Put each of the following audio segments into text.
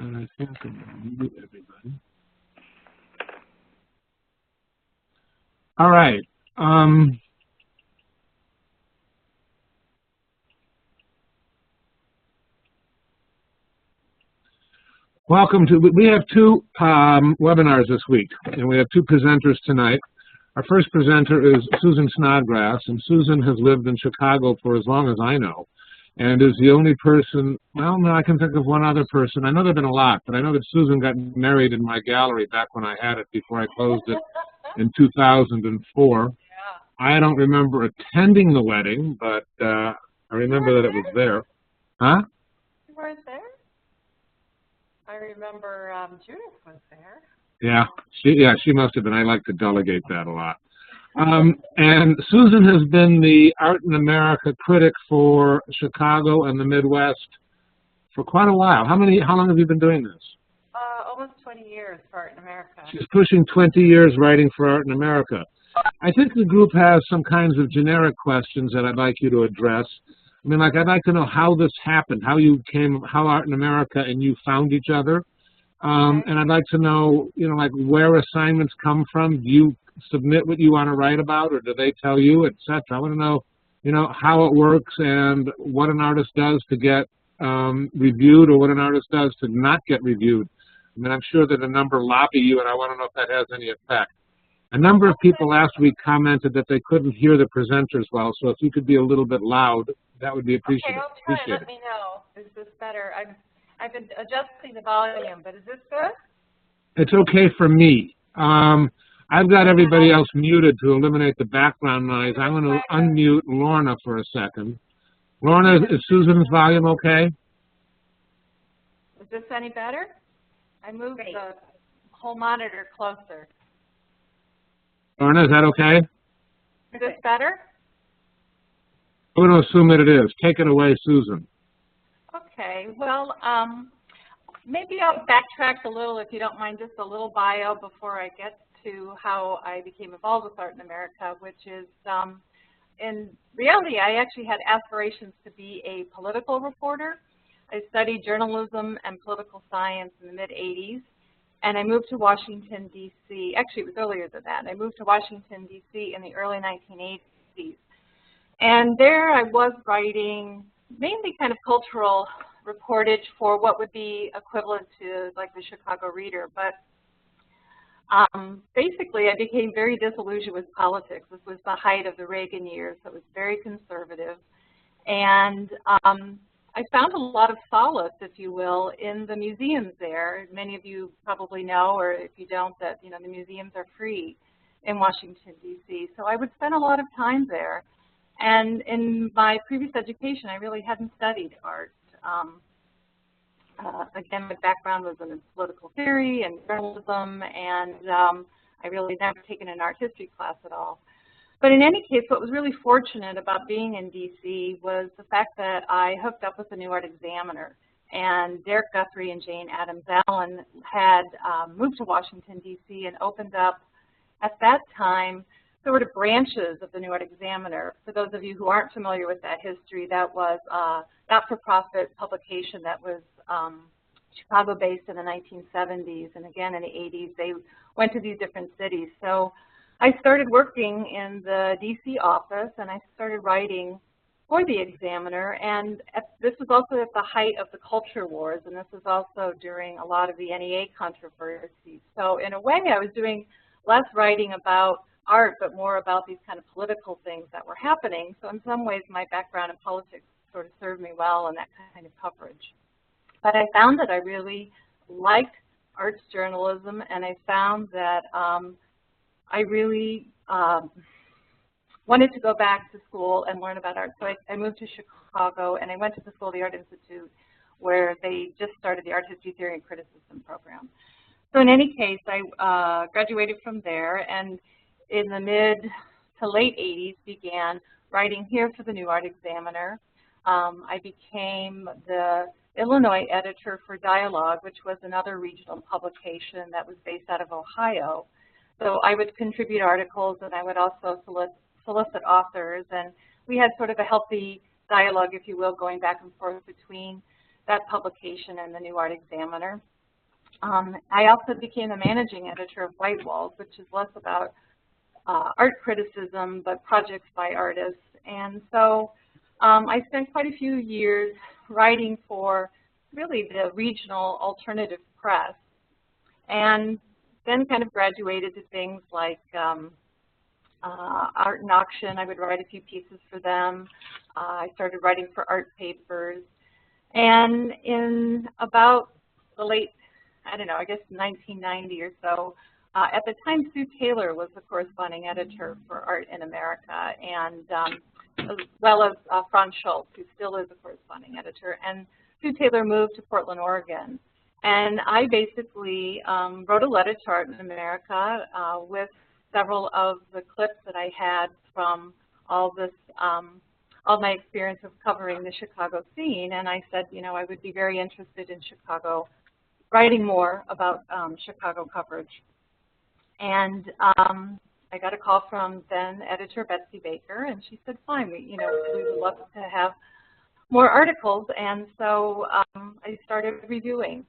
And I think I'm mute everybody. All right. Welcome to, we have two webinars this week, and we have two presenters tonight. Our first presenter is Susan-Snodgrass, and Susan has lived in Chicago for as long as I know, and is the only person, well, no, I can think of one other person. I know there have been a lot, but I know that Susan got married in my gallery back when I had it before I closed it in 2004. I don't remember attending the wedding, but I remember that it was there. Huh? You weren't there? I remember Judith was there. Yeah, she must have been. I like to delegate that a lot. And Susan has been the Art in America critic for Chicago and the Midwest for quite a while. How long have you been doing this? Almost 20 years for Art in America. She's pushing 20 years writing for Art in America. I think the group has some kinds of generic questions that I'd like you to address. I mean, like, I'd like to know how this happened, how Art in America and you found each other. And I'd like to know, like, where assignments come from. Do you submit what you want to write about, or do they tell you, etc.? I want to know, how it works and what an artist does to get reviewed, or what an artist does to not get reviewed. I mean, I'm sure that a number lobby you, and I want to know if that has any effect. A number of people last week commented that they couldn't hear the presenters well, so if you could be a little bit loud, that would be appreciated. Okay, I'll try. Let me know. Is this better? I've been adjusting the volume, but is this good? It's okay for me. I've got everybody else muted to eliminate the background noise. I'm going to unmute Lorna for a second. Lorna, is Susan's volume okay? Is this any better? I moved the whole monitor closer. Lorna, is that okay? Is this better? I'm going to assume that it is. Take it away, Susan. Okay. Well, maybe I'll backtrack a little, if you don't mind, just a little bio before I get to how I became involved with Art in America, which is, in reality, I actually had aspirations to be a political reporter. I studied journalism and political science in the mid-'80s. And I moved to Washington, D.C. Actually, it was earlier than that. I moved to Washington, D.C. in the early 1980s. And there I was writing mainly kind of cultural reportage for what would be equivalent to like the Chicago Reader. But basically, I became very disillusioned with politics. This was the height of the Reagan years, so it was very conservative. And I found a lot of solace, if you will, in the museums there. Many of you probably know, or if you don't, that the museums are free in Washington, D.C. So I would spend a lot of time there. And in my previous education, I really hadn't studied art. Again, my background was in political theory and journalism, and I really never taken an art history class at all. But in any case, what was really fortunate about being in D.C. was the fact that I hooked up with the New Art Examiner. And Derek Guthrie and Jane Adams-Allen had moved to Washington, D.C. and opened up, at that time, sort of branches of the New Art Examiner. For those of you who aren't familiar with that history, that was a not-for-profit publication that was Chicago-based in the 1970s. And again, in the 80s, they went to these different cities. So I started working in the D.C. office, and I started writing for the Examiner. And this was also at the height of the culture wars, and this was also during a lot of the NEA controversies. So in a way, I was doing less writing about art, but more about these kind of political things that were happening. So in some ways, my background in politics sort of served me well in that kind of coverage. But I found that I really liked arts journalism, and I found that I really wanted to go back to school and learn about art. So I moved to Chicago, and I went to the School of the Art Institute, where they just started the Art History Theory and Criticism program. So in any case, I graduated from there, and in the mid to late 80s began writing here for the New Art Examiner. I became the Illinois editor for Dialogue, which was another regional publication that was based out of Ohio. So I would contribute articles, and I would also solicit authors, and we had sort of a healthy dialogue, if you will, going back and forth between that publication in the New Art Examiner. I also became the managing editor of WhiteWalls, which is less about art criticism, but projects by artists. And so I spent quite a few years writing for really the regional alternative press, and then kind of graduated to things like Art and Auction. I would write a few pieces for them. I started writing for art papers. And in about the late, I don't know, I guess 1990 or so, at the time Sue Taylor was the corresponding editor for Art in America, and as well as Franz Schultz, who still is the corresponding editor. And Sue Taylor moved to Portland, Oregon. And I basically wrote a letter to Art in America with several of the clips that I had from all my experience of covering the Chicago scene. And I said, you know, I would be very interested in Chicago, writing more about Chicago coverage. And I got a call from then editor Betsy Baker, and she said, fine, we would love to have more articles. And so I started reviewing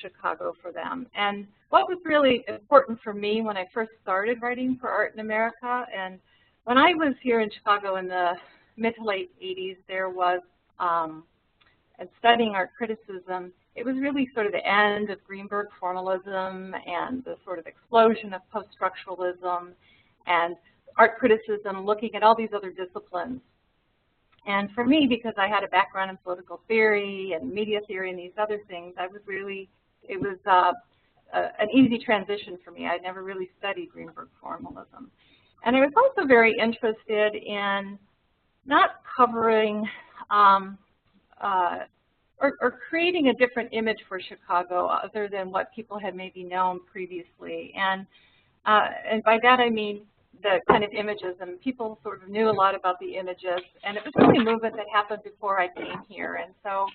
Chicago for them. And what was really important for me when I first started writing for Art in America, and when I was here in Chicago in the mid to late 80s, there was, and studying art criticism, it was really sort of the end of Greenberg formalism and the sort of explosion of post-structuralism and art criticism looking at all these other disciplines. And for me, because I had a background in political theory and media theory and these other things, I was really, it was an easy transition for me. I'd never really studied Greenberg formalism. And I was also very interested in not covering or creating a different image for Chicago other than what people had maybe known previously. And by that I mean the kind of images, and people sort of knew a lot about the images, and it was really a movement that happened before I came here. And so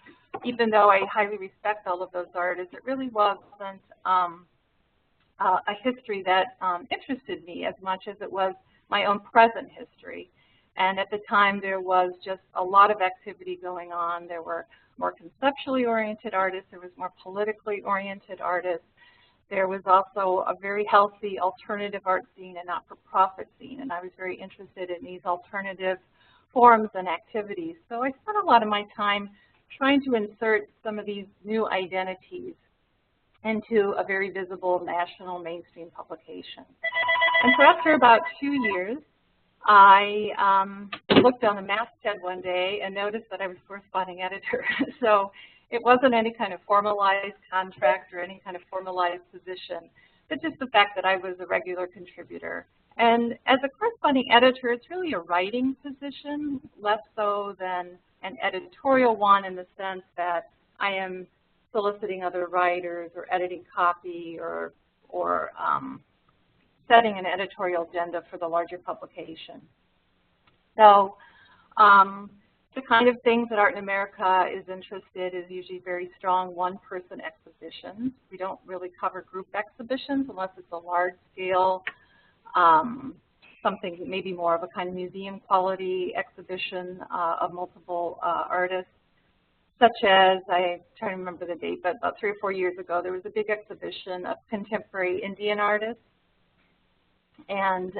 even though I highly respect all of those artists, it really wasn't a history that interested me as much as it was my own present history. And at the time there was just a lot of activity going on. There were more conceptually oriented artists, there was more politically oriented artists. There was also a very healthy alternative art scene and not-for-profit scene, and I was very interested in these alternative forums and activities. So I spent a lot of my time trying to insert some of these new identities into a very visible national mainstream publication. And so after about 2 years, I looked on the masthead one day and noticed that I was corresponding editor. So it wasn't any kind of formalized contract or any kind of formalized position, but just the fact that I was a regular contributor. And as a corresponding editor, it's really a writing position, less so than an editorial one, in the sense that I am soliciting other writers or editing copy or setting an editorial agenda for the larger publication. So the kind of things that Art in America is interested is usually very strong one-person exhibitions. We don't really cover group exhibitions unless it's a large-scale, something maybe more of a kind of museum quality exhibition of multiple artists, such as, I'm trying to remember the date, but about 3 or 4 years ago, there was a big exhibition of contemporary Indian artists. And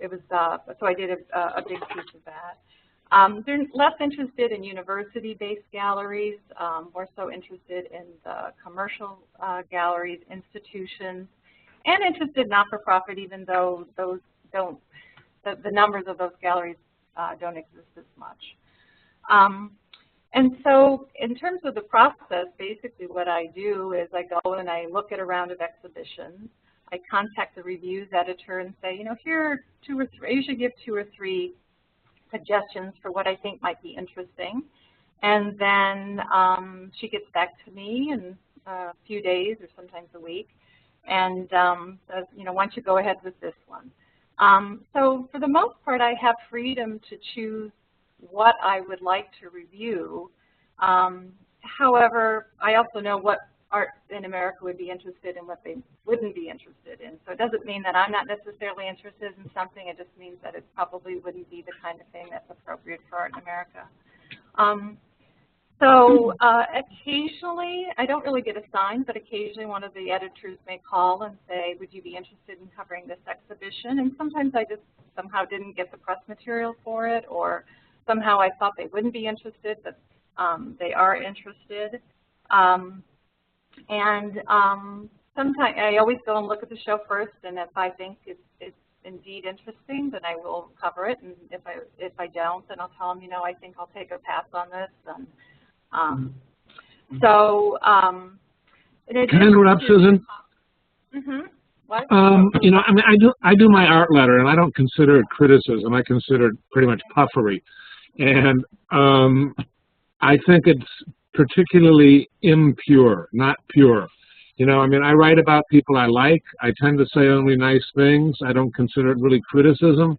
it was, so I did a big piece of that. They're less interested in university-based galleries, more so interested in the commercial galleries, institutions, and interested not-for-profit, even though those don't, the numbers of those galleries don't exist as much. And so in terms of the process, basically what I do is I go and I look at a round of exhibitions. I contact the reviews editor and say, you know, here are 2 or 3, I usually give 2 or 3 suggestions for what I think might be interesting. And then she gets back to me in a few days or sometimes a week and says, you know, why don't you go ahead with this one. So for the most part, I have freedom to choose what I would like to review. However, I also know what Art in America would be interested in, what they wouldn't be interested in. So it doesn't mean that I'm not necessarily interested in something. It just means that it probably wouldn't be the kind of thing that's appropriate for Art in America. So occasionally, I don't really get assigned, but occasionally one of the editors may call and say, would you be interested in covering this exhibition? And sometimes I just somehow didn't get the press material for it, or somehow I thought they wouldn't be interested, but they are interested. Sometimes I always go and look at the show first, and if I think it's indeed interesting, then I will cover it. And if I don't, then I'll tell them, you know, I think I'll take a pass on this. And can I interrupt, Susan? What? You know, I mean, I do my art letter, and I don't consider it criticism. I consider it pretty much puffery, and I think it's particularly impure, not pure. You know, I mean, I write about people I like. I tend to say only nice things. I don't consider it really criticism.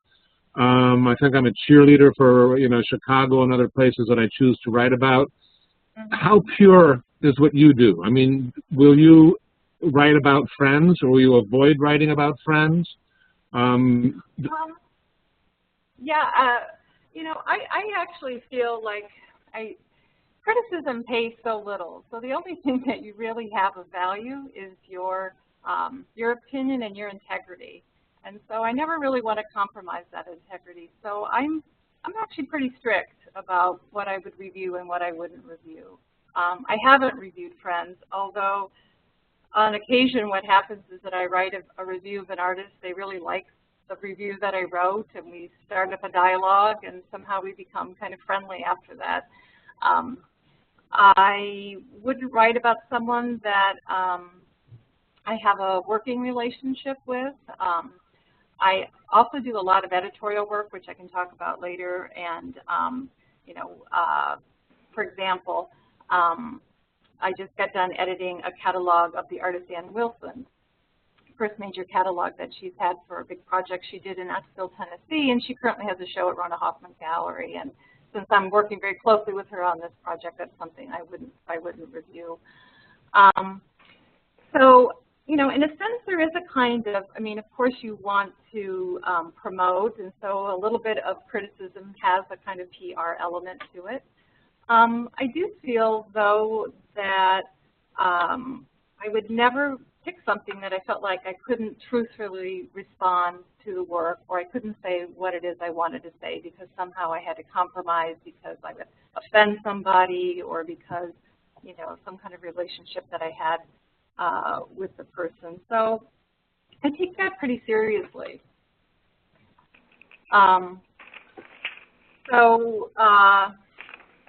I think I'm a cheerleader for, you know, Chicago and other places that I choose to write about. How pure is what you do? I mean, will you write about friends, or will you avoid writing about friends? You know, I actually feel like criticism pays so little. So the only thing that you really have of value is your opinion and your integrity. And so I never really want to compromise that integrity. So I'm actually pretty strict about what I would review and what I wouldn't review. I haven't reviewed friends, although on occasion what happens is that I write a review of an artist. They really like the review that I wrote, and we start up a dialogue, and somehow we become kind of friendly after that. I wouldn't write about someone that I have a working relationship with. I also do a lot of editorial work, which I can talk about later. And, you know, for example, I just got done editing a catalog of the artist Ann Wilson, first major catalog that she's had for a big project she did in Knoxville, Tennessee, and she currently has a show at Rona Hoffman Gallery. And since I'm working very closely with her on this project, that's something I wouldn't review. So, you know, in a sense, there is a kind of, I mean, of course you want to promote, and so a little bit of criticism has a kind of PR element to it. I do feel, though, that I would never pick something that I felt like I couldn't truthfully respond to the work, or I couldn't say what it is I wanted to say because somehow I had to compromise because I would offend somebody, or because, you know, some kind of relationship that I had with the person. So I take that pretty seriously.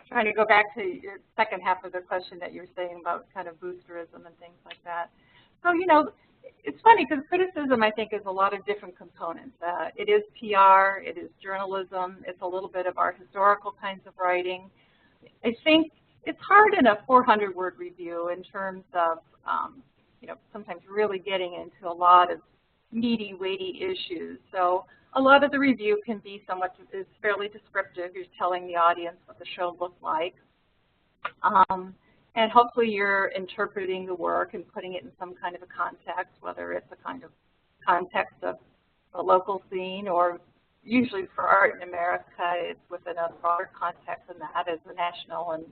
Trying to go back to your second half of the question that you were saying about kind of boosterism and things like that. So, you know, it's funny because criticism, I think, is a lot of different components. It is PR, it is journalism, it's a little bit of our historical kinds of writing. I think it's hard in a 400-word review in terms of, you know, sometimes really getting into a lot of meaty, weighty issues. So a lot of the review can be is fairly descriptive. You're telling the audience what the show looked like. And hopefully you're interpreting the work and putting it in some kind of a context, whether it's a kind of context of a local scene, or usually for art in America, it's within a broader context than that, as a national and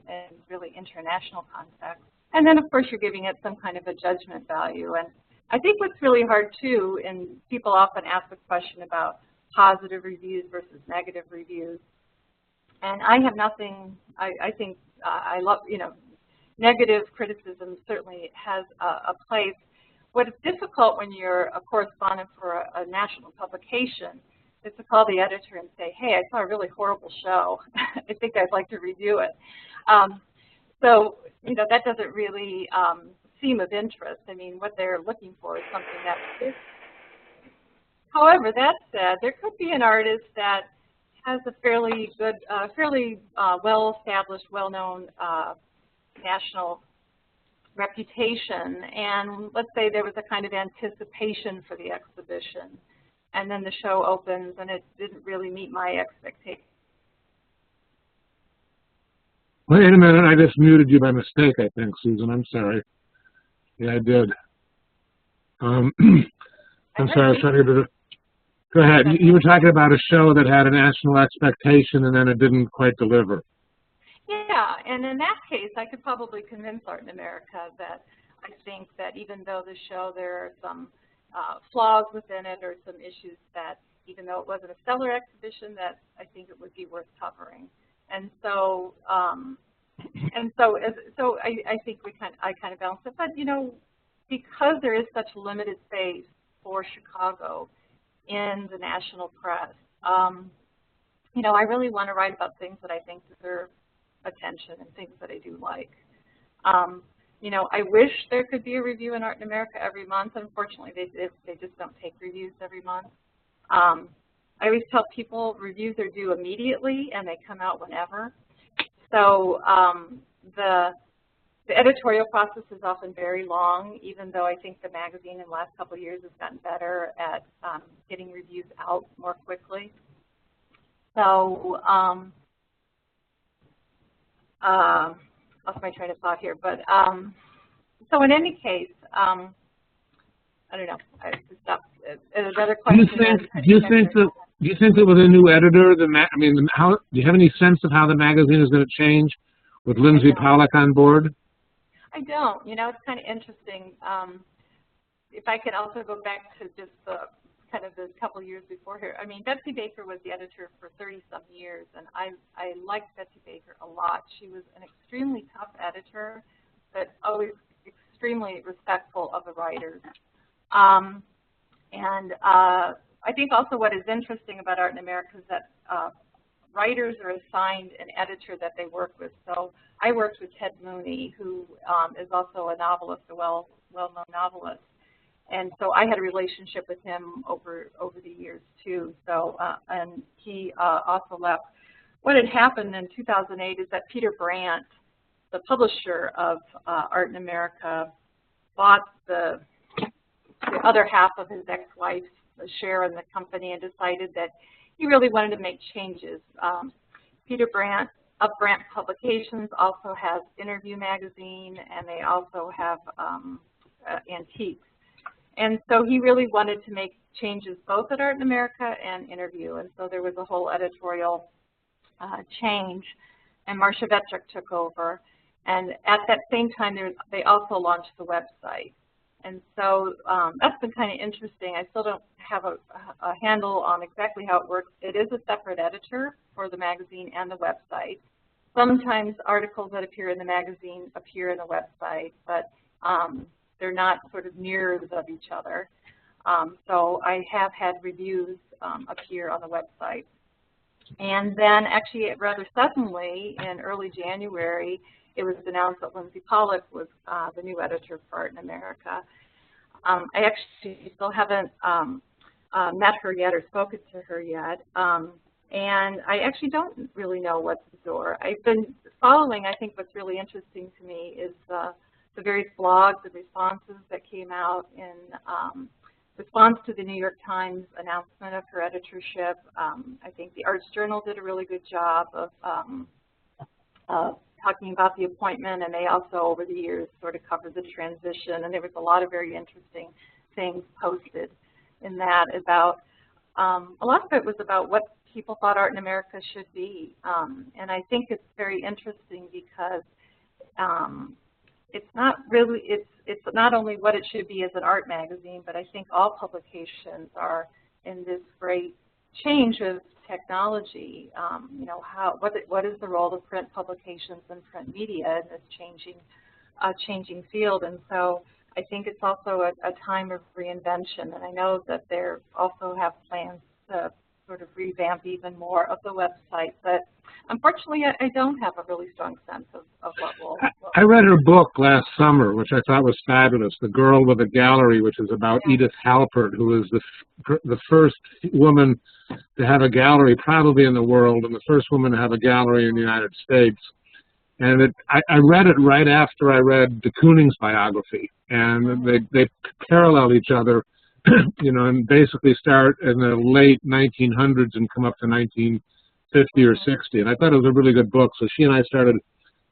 really international context. And then, of course, you're giving it some kind of a judgment value. And I think what's really hard, too, and people often ask the question about positive reviews versus negative reviews. And I have nothing, I think I love, you know, negative criticism certainly has a place. What is difficult when you're a correspondent for a national publication is to call the editor and say, hey, I saw a really horrible show. I think I'd like to review it. So, you know, that doesn't really seem of interest. I mean, what they're looking for is something that is. However, that said, there could be an artist that has a fairly good, well-established, well-known national reputation, and let's say there was a kind of anticipation for the exhibition, and then the show opens and it didn't really meet my expectations. Wait a minute, I just muted you by mistake, I think, Susan. I'm sorry. Yeah, I did. I'm sorry, I was trying to get to go ahead. You were talking about a show that had a national expectation and then it didn't quite deliver. Yeah, and in that case, I could probably convince Art in America that I think that even though the show, there are some flaws within it or some issues that, even though it wasn't a stellar exhibition, that I think it would be worth covering. And so, I think I kind of balanced it. But you know, because there is such limited space for Chicago in the national press, you know, I really want to write about things that I think deserve attention and things that I do like. You know, I wish there could be a review in Art in America every month. Unfortunately, they just don't take reviews every month. I always tell people reviews are due immediately and they come out whenever. So the editorial process is often very long, even though I think the magazine in the last couple of years has gotten better at getting reviews out more quickly. So lost my train of thought here, but so in any case, I don't know. I just stopped. Another question. Do you think that with a new editor, I mean, do you have any sense of how the magazine is going to change with Lindsay Pollack on board? I don't. You know, it's kind of interesting. If I could also go back to just the kind of the couple years before here. I mean, Betsy Baker was the editor for 30-some years, and I liked Betsy Baker a lot. She was an extremely tough editor, but always extremely respectful of the writers. I think also what is interesting about Art in America is that writers are assigned an editor that they work with. So I worked with Ted Mooney, who is also a novelist, a well-known novelist. And so I had a relationship with him over the years too. So and he also left. What had happened in 2008 is that Peter Brandt, the publisher of Art in America, bought the other half of his ex-wife's share in the company and decided that he really wanted to make changes. Peter Brandt of Brandt Publications also has Interview magazine, and they also have Antiques. And so he really wanted to make changes both at Art in America and Interview. And so there was a whole editorial change, and Marcia Vetrick took over. And at that same time, they also launched the website. And so that's been kind of interesting. I still don't have a handle on exactly how it works. It is a separate editor for the magazine and the website. Sometimes articles that appear in the magazine appear in the website, but they're not sort of mirrors of each other. So I have had reviews appear on the website. And then actually rather suddenly in early January, it was announced that Lindsay Pollack was the new editor for Art in America. I actually still haven't met her yet or spoken to her yet. And I actually don't really know what's in store. I've been following, I think what's really interesting to me is the various blogs and responses that came out in response to the New York Times announcement of her editorship. I think the Arts Journal did a really good job of talking about the appointment, and they also over the years sort of covered the transition, and there was a lot of very interesting things posted in that about, a lot of it was about what people thought Art in America should be. And I think it's very interesting because it's not really, it's not only what it should be as an art magazine, but I think all publications are in this great change of technology. You know, what is the role of print publications and print media in this changing field? And so I think it's also a time of reinvention. And I know that they also have plans to sort of revamp even more of the website. But unfortunately, I don't have a really strong sense of what will. I read her book last summer, which I thought was fabulous, The Girl with a Gallery, which is about Edith Halpert, who is the first woman to have a gallery probably in the world and the first woman to have a gallery in the United States. And I read it right after I read de Kooning's biography, and they parallel each other, you know, and basically start in the late 1900s and come up to 1950 or 60. And I thought it was a really good book. So she and I started,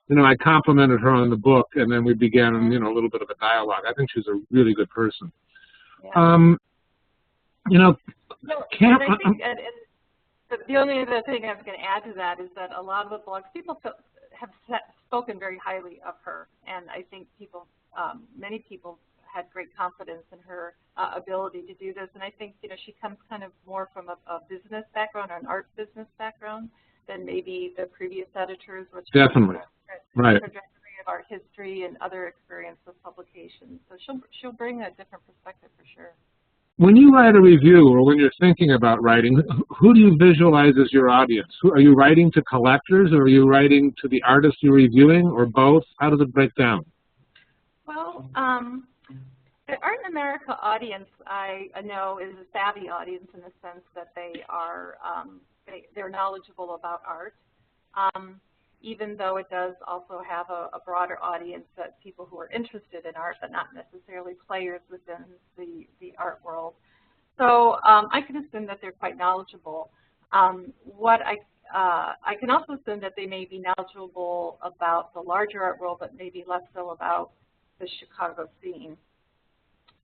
you know, I complimented her on the book, and then we began, you know, a little bit of a dialogue. I think she's a really good person. Yeah. You know, the only other thing I was going to add to that is that a lot of the blogs, people have spoken very highly of her, and I think people, many people had great confidence in her ability to do this. And I think, you know, she comes kind of more from a business background or an art business background than maybe the previous editors, which definitely right. Trajectory of art history and other experience with publications. So she'll bring a different perspective for sure. When you write a review or when you're thinking about writing, who do you visualize as your audience? Are you writing to collectors, or are you writing to the artist you're reviewing, or both? How does it break down? Well, the Art in America audience, I know, is a savvy audience in the sense that they are they're knowledgeable about art, even though it does also have a broader audience, that people who are interested in art but not necessarily players within the art world. So I can assume that they're quite knowledgeable. What I can also assume that they may be knowledgeable about the larger art world, but maybe less so about the Chicago scene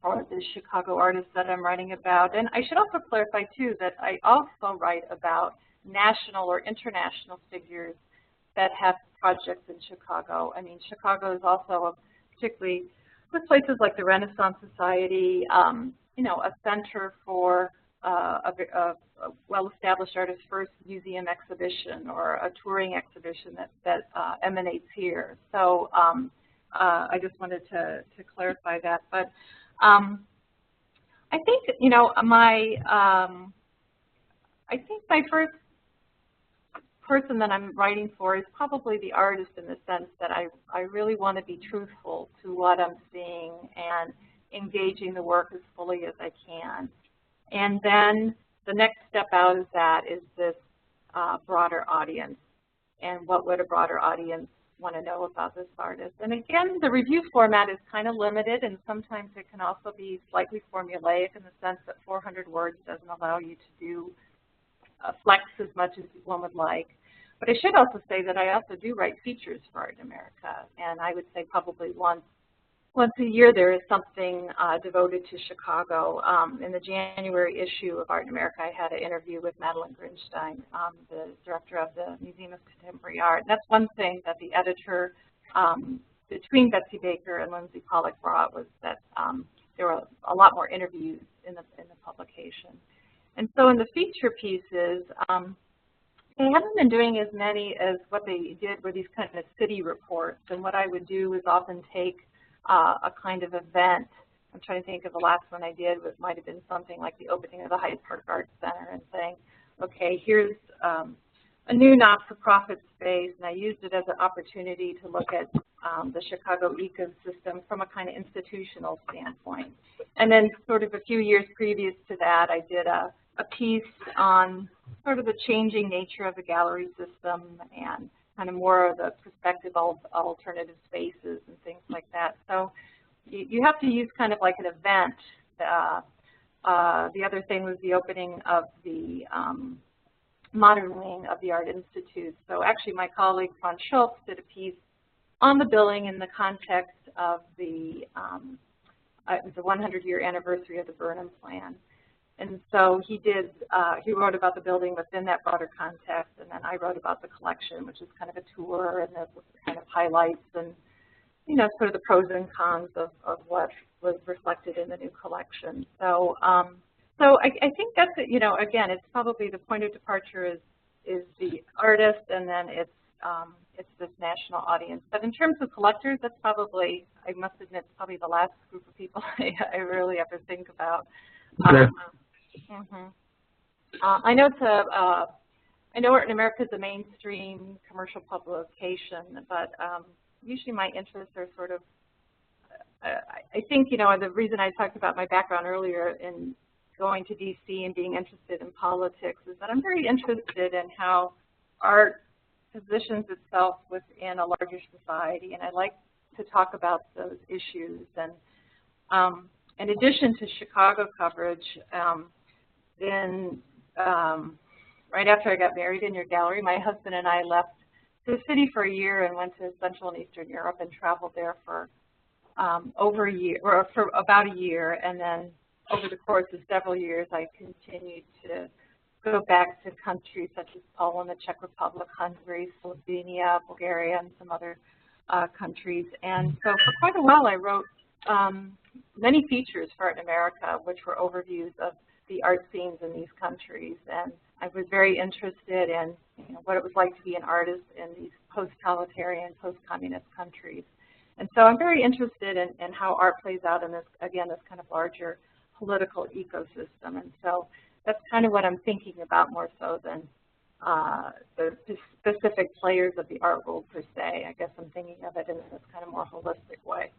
or the Chicago artists that I'm writing about. And I should also clarify, too, that I also write about national or international figures that have projects in Chicago. I mean, Chicago is also, particularly with places like the Renaissance Society, you know, a center for a well-established artist's first museum exhibition or a touring exhibition that emanates here. So I just wanted to clarify that. But I think, you know, I think my first person that I'm writing for is probably the artist, in the sense that I really want to be truthful to what I'm seeing and engaging the work as fully as I can. And then the next step out of that is this broader audience, and what would a broader audience want to know about this artist. And again, the review format is kind of limited, and sometimes it can also be slightly formulaic in the sense that 400 words doesn't allow you to do flex as much as one would like. But I should also say that I also do write features for Art in America, and I would say probably once a year there is something devoted to Chicago. In the January issue of Art in America, I had an interview with Madeline Grinstein, the director of the Museum of Contemporary Art. And that's one thing that the editor, between Betsy Baker and Lindsay Pollock, brought, was that there were a lot more interviews in the publication. And so in the feature pieces, they haven't been doing as many as what they did were these kind of city reports. And what I would do is often take a kind of event. I'm trying to think of the last one I did, which might have been something like the opening of the Hyde Park Arts Center, and saying, okay, here's a new not-for-profit space, and I used it as an opportunity to look at the Chicago ecosystem from a kind of institutional standpoint. And then sort of a few years previous to that, I did a piece on sort of the changing nature of the gallery system and kind of more of the perspective of alternative spaces and things like that. So you have to use kind of like an event. The other thing was the opening of the modern wing of the Art Institute. So actually my colleague Franz Schultz did a piece on the building in the context of it was the 100-year anniversary of the Burnham Plan. And so he wrote about the building within that broader context, and then I wrote about the collection, which is kind of a tour and the kind of highlights and, you know, sort of the pros and cons of what was reflected in the new collection. So so I think that's, you know, again, it's probably the point of departure is the artist, and then it's this national audience. But in terms of collectors, that's probably, I must admit, probably the last group of people I really ever think about. Okay. I know Art in America is a mainstream commercial publication, but usually my interests are sort of, I think, you know, the reason I talked about my background earlier in going to DC and being interested in politics is that I'm very interested in how art positions itself within a larger society, and I like to talk about those issues. And in addition to Chicago coverage, right after I got married in your gallery, my husband and I left the city for a year and went to Central and Eastern Europe and traveled there for over a year, or for about a year. And then over the course of several years, I continued to go back to countries such as Poland, the Czech Republic, Hungary, Slovenia, Bulgaria, and some other countries. And so for quite a while I wrote many features for Art in America, which were overviews of the art scenes in these countries. And I was very interested in what it was like to be an artist in these post-totalitarian, post-communist countries. And so I'm very interested in how art plays out in this, again, this kind of larger political ecosystem. And so that's kind of what I'm thinking about more so than the specific players of the art world per se. I guess I'm thinking of it in this kind of more holistic way.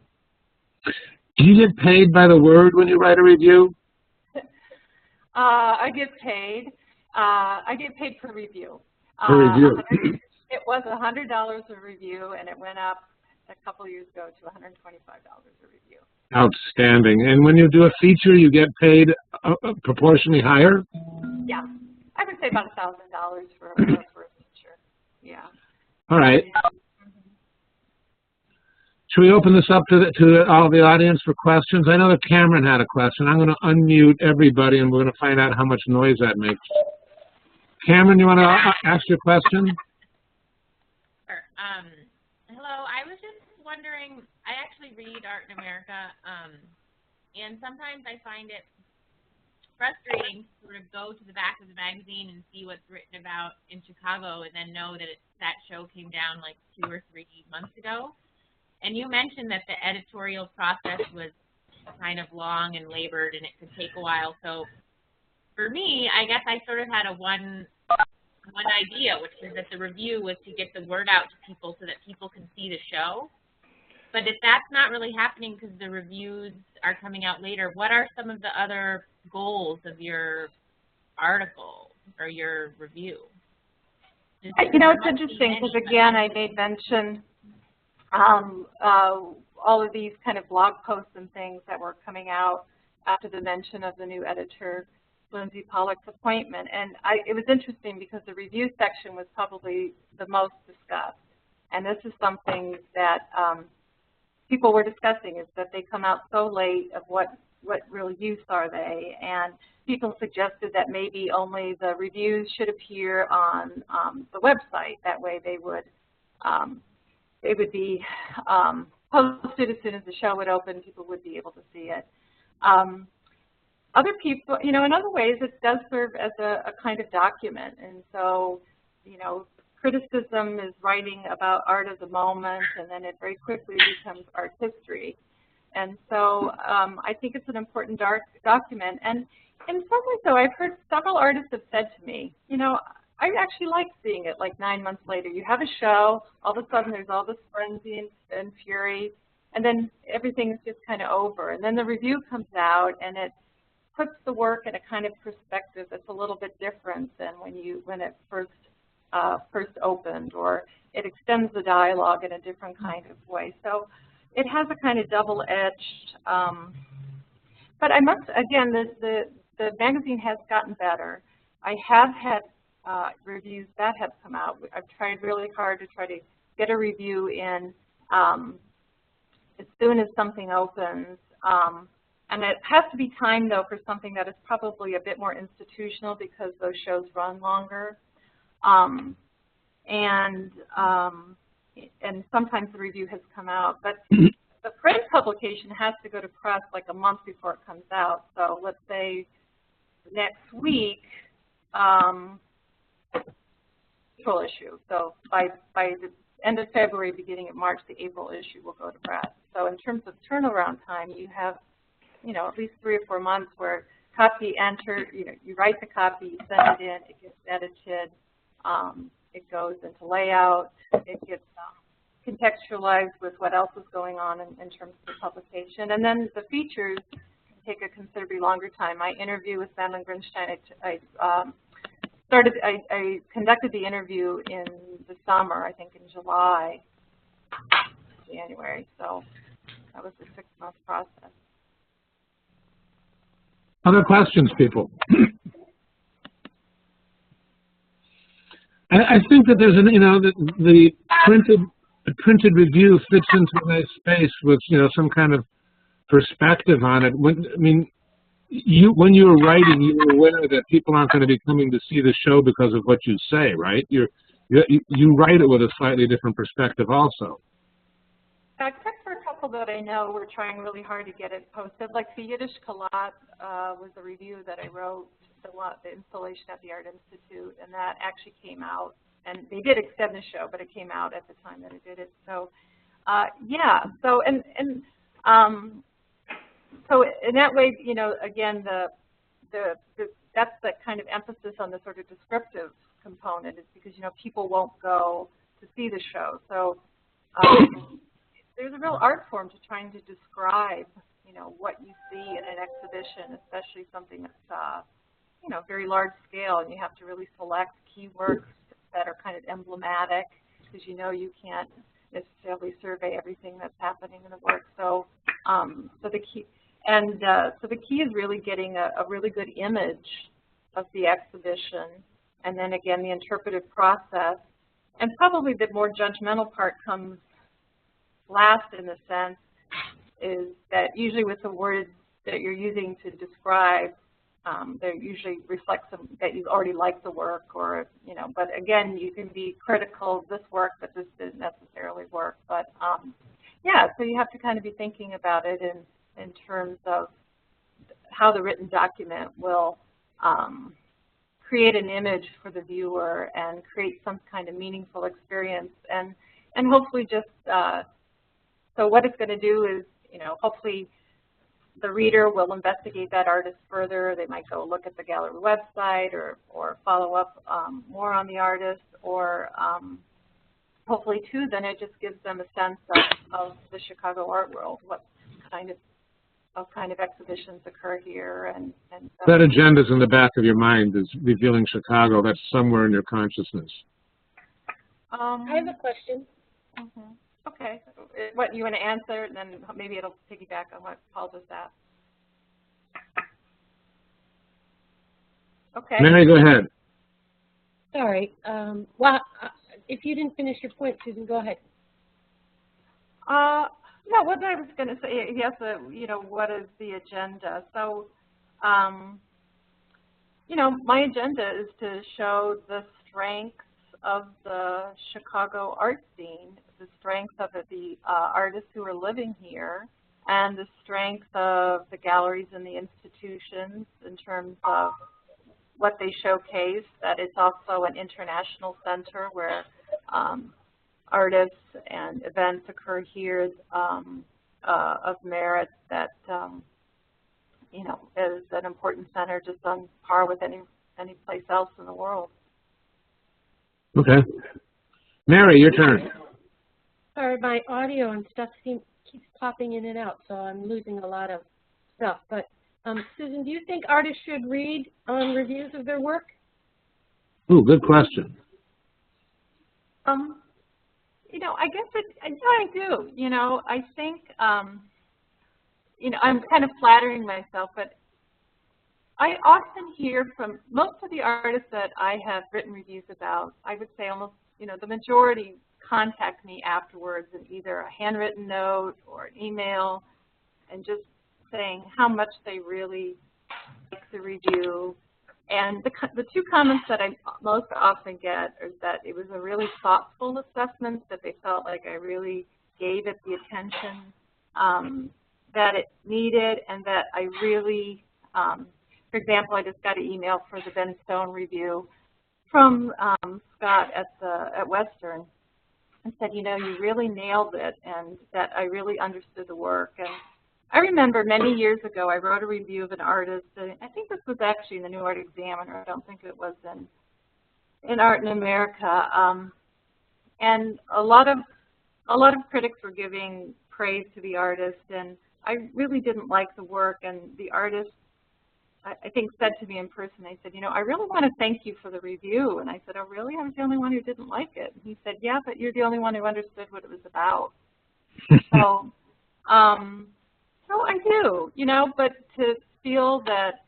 Do you get paid by the word when you write a review? I get paid. I get paid per review. Per review. It was $100 a review, and it went up a couple years ago to $125 a review. Outstanding. And when you do a feature, you get paid proportionally higher? Yeah. I would say about $1,000 for a feature. Yeah. All right. Should we open this up to all the audience for questions? I know that Cameron had a question. I'm going to unmute everybody, and we're going to find out how much noise that makes. Cameron, you want to ask your question? Sure. Hello. I was just wondering, I actually read Art in America, and sometimes I find it frustrating to sort of go to the back of the magazine and see what's written about in Chicago and then know that that show came down like 2 or 3 months ago. And you mentioned that the editorial process was kind of long and labored and it could take a while. So for me, I guess I sort of had one idea, which is that the review was to get the word out to people so that people can see the show. But if that's not really happening because the reviews are coming out later, what are some of the other goals of your article or your review? It's interesting because, again, I made mention all of these kind of blog posts and things that were coming out after the mention of the new editor, Lindsay Pollock's appointment. And it was interesting because the review section was probably the most discussed. And this is something that people were discussing, is that they come out so late of what real use are they. And people suggested that maybe only the reviews should appear on the website. That way they would be posted as soon as the show would open. People would be able to see it. Other people, in other ways, it does serve as a kind of document. And so, criticism is writing about art of the moment, and then it very quickly becomes art history. And so I think it's an important document. And in some ways, though, I've heard several artists have said to me, I actually like seeing it like 9 months later. You have a show, all of a sudden there's all this frenzy and fury, and then everything's just kind of over. And then the review comes out, and it puts the work in a kind of perspective that's a little bit different than when it first opened, or it extends the dialogue in a different kind of way. So it has a kind of double-edged, but I must, again, the magazine has gotten better. I have had reviews that have come out. I've tried really hard to try to get a review in as soon as something opens. And it has to be timed, though, for something that is probably a bit more institutional because those shows run longer. And sometimes the review has come out. But the print publication has to go to press like a month before it comes out. So let's say next week, April issue. So by the end of February, beginning of March, the April issue will go to press. So in terms of turnaround time, you have, at least 3 or 4 months where copy enter, you write the copy, you send it in, it gets edited, it goes into layout, it gets contextualized with what else is going on in terms of the publication. And then the features take a considerably longer time. My interview with Sandlin Grinstein, I conducted the interview in the summer, I think in January, so that was a 6-month process. Other questions, people? I think that there's the printed review fits into a nice space with some kind of perspective on it. When you were writing, you were aware that people aren't going to be coming to see the show because of what you say, right? You write it with a slightly different perspective, also. Except for a couple that I know, we're trying really hard to get it posted. Like the Yiddish Kalat was a review that I wrote, the installation at the Art Institute, and that actually came out. And they did extend the show, but it came out at the time that I did it. So, yeah. So so in that way, you know, again, that's the kind of emphasis on the sort of descriptive component, is because, you know, people won't go to see the show. So there's a real art form to trying to describe, you know, what you see in an exhibition, especially something that's, you know, very large scale, and you have to really select keywords that are kind of emblematic, because, you know, you can't necessarily survey everything that's happening in the work. So, so the key is really getting a really good image of the exhibition, and then again the interpretive process, and probably the more judgmental part comes last, in the sense is that usually with the words that you're using to describe, they usually reflect that you already like the work, or, you know, but again, you can be critical of this work, but this didn't necessarily work. But yeah, so you have to kind of be thinking about it in terms of how the written document will create an image for the viewer and create some kind of meaningful experience, and hopefully just so what it's going to do is, you know, hopefully the reader will investigate that artist further. They might go look at the gallery website, or follow up more on the artist, or hopefully too, then it just gives them a sense of the Chicago art world, what kind of exhibitions occur here, and that agenda's in the back of your mind, is revealing Chicago. That's somewhere in your consciousness. I have a question. Mm-hmm. Okay. What, you want to answer, and then maybe it'll piggyback on what Paul just asked. Okay. Mary, go ahead. Sorry. Well, if you didn't finish your point, Susan, go ahead. No, what I was going to say, yes, you know, what is the agenda? So, you know, my agenda is to show the strengths of the Chicago art scene, the strength of the artists who are living here, and the strength of the galleries and the institutions in terms of what they showcase, that it's also an international center where artists and events occur here of merit, that, you know, is an important center just on par with any place else in the world. Okay. Mary, your turn. Sorry, my audio and stuff keeps popping in and out, so I'm losing a lot of stuff. But Susan, do you think artists should read reviews of their work? Ooh, good question. You know, I guess I do. You know, I think, you know, I'm kind of flattering myself, but I often hear from most of the artists that I have written reviews about, I would say almost, you know, the majority contact me afterwards in either a handwritten note or an email, and just saying how much they really like the review. And the two comments that I most often get is that it was a really thoughtful assessment, that they felt like I really gave it the attention that it needed, and that I really, for example, I just got an email for the Ben Stone review from Scott at Western, and said, you know, you really nailed it, and that I really understood the work. And I remember many years ago, I wrote a review of an artist. I think this was actually in the New Art Examiner. I don't think it was in Art in America. And a lot of critics were giving praise to the artist, and I really didn't like the work. And the artist, I think, said to me in person, I said, you know, I really want to thank you for the review. And I said, oh, really? I was the only one who didn't like it. And he said, yeah, but you're the only one who understood what it was about. So, so I do, you know, but to feel that,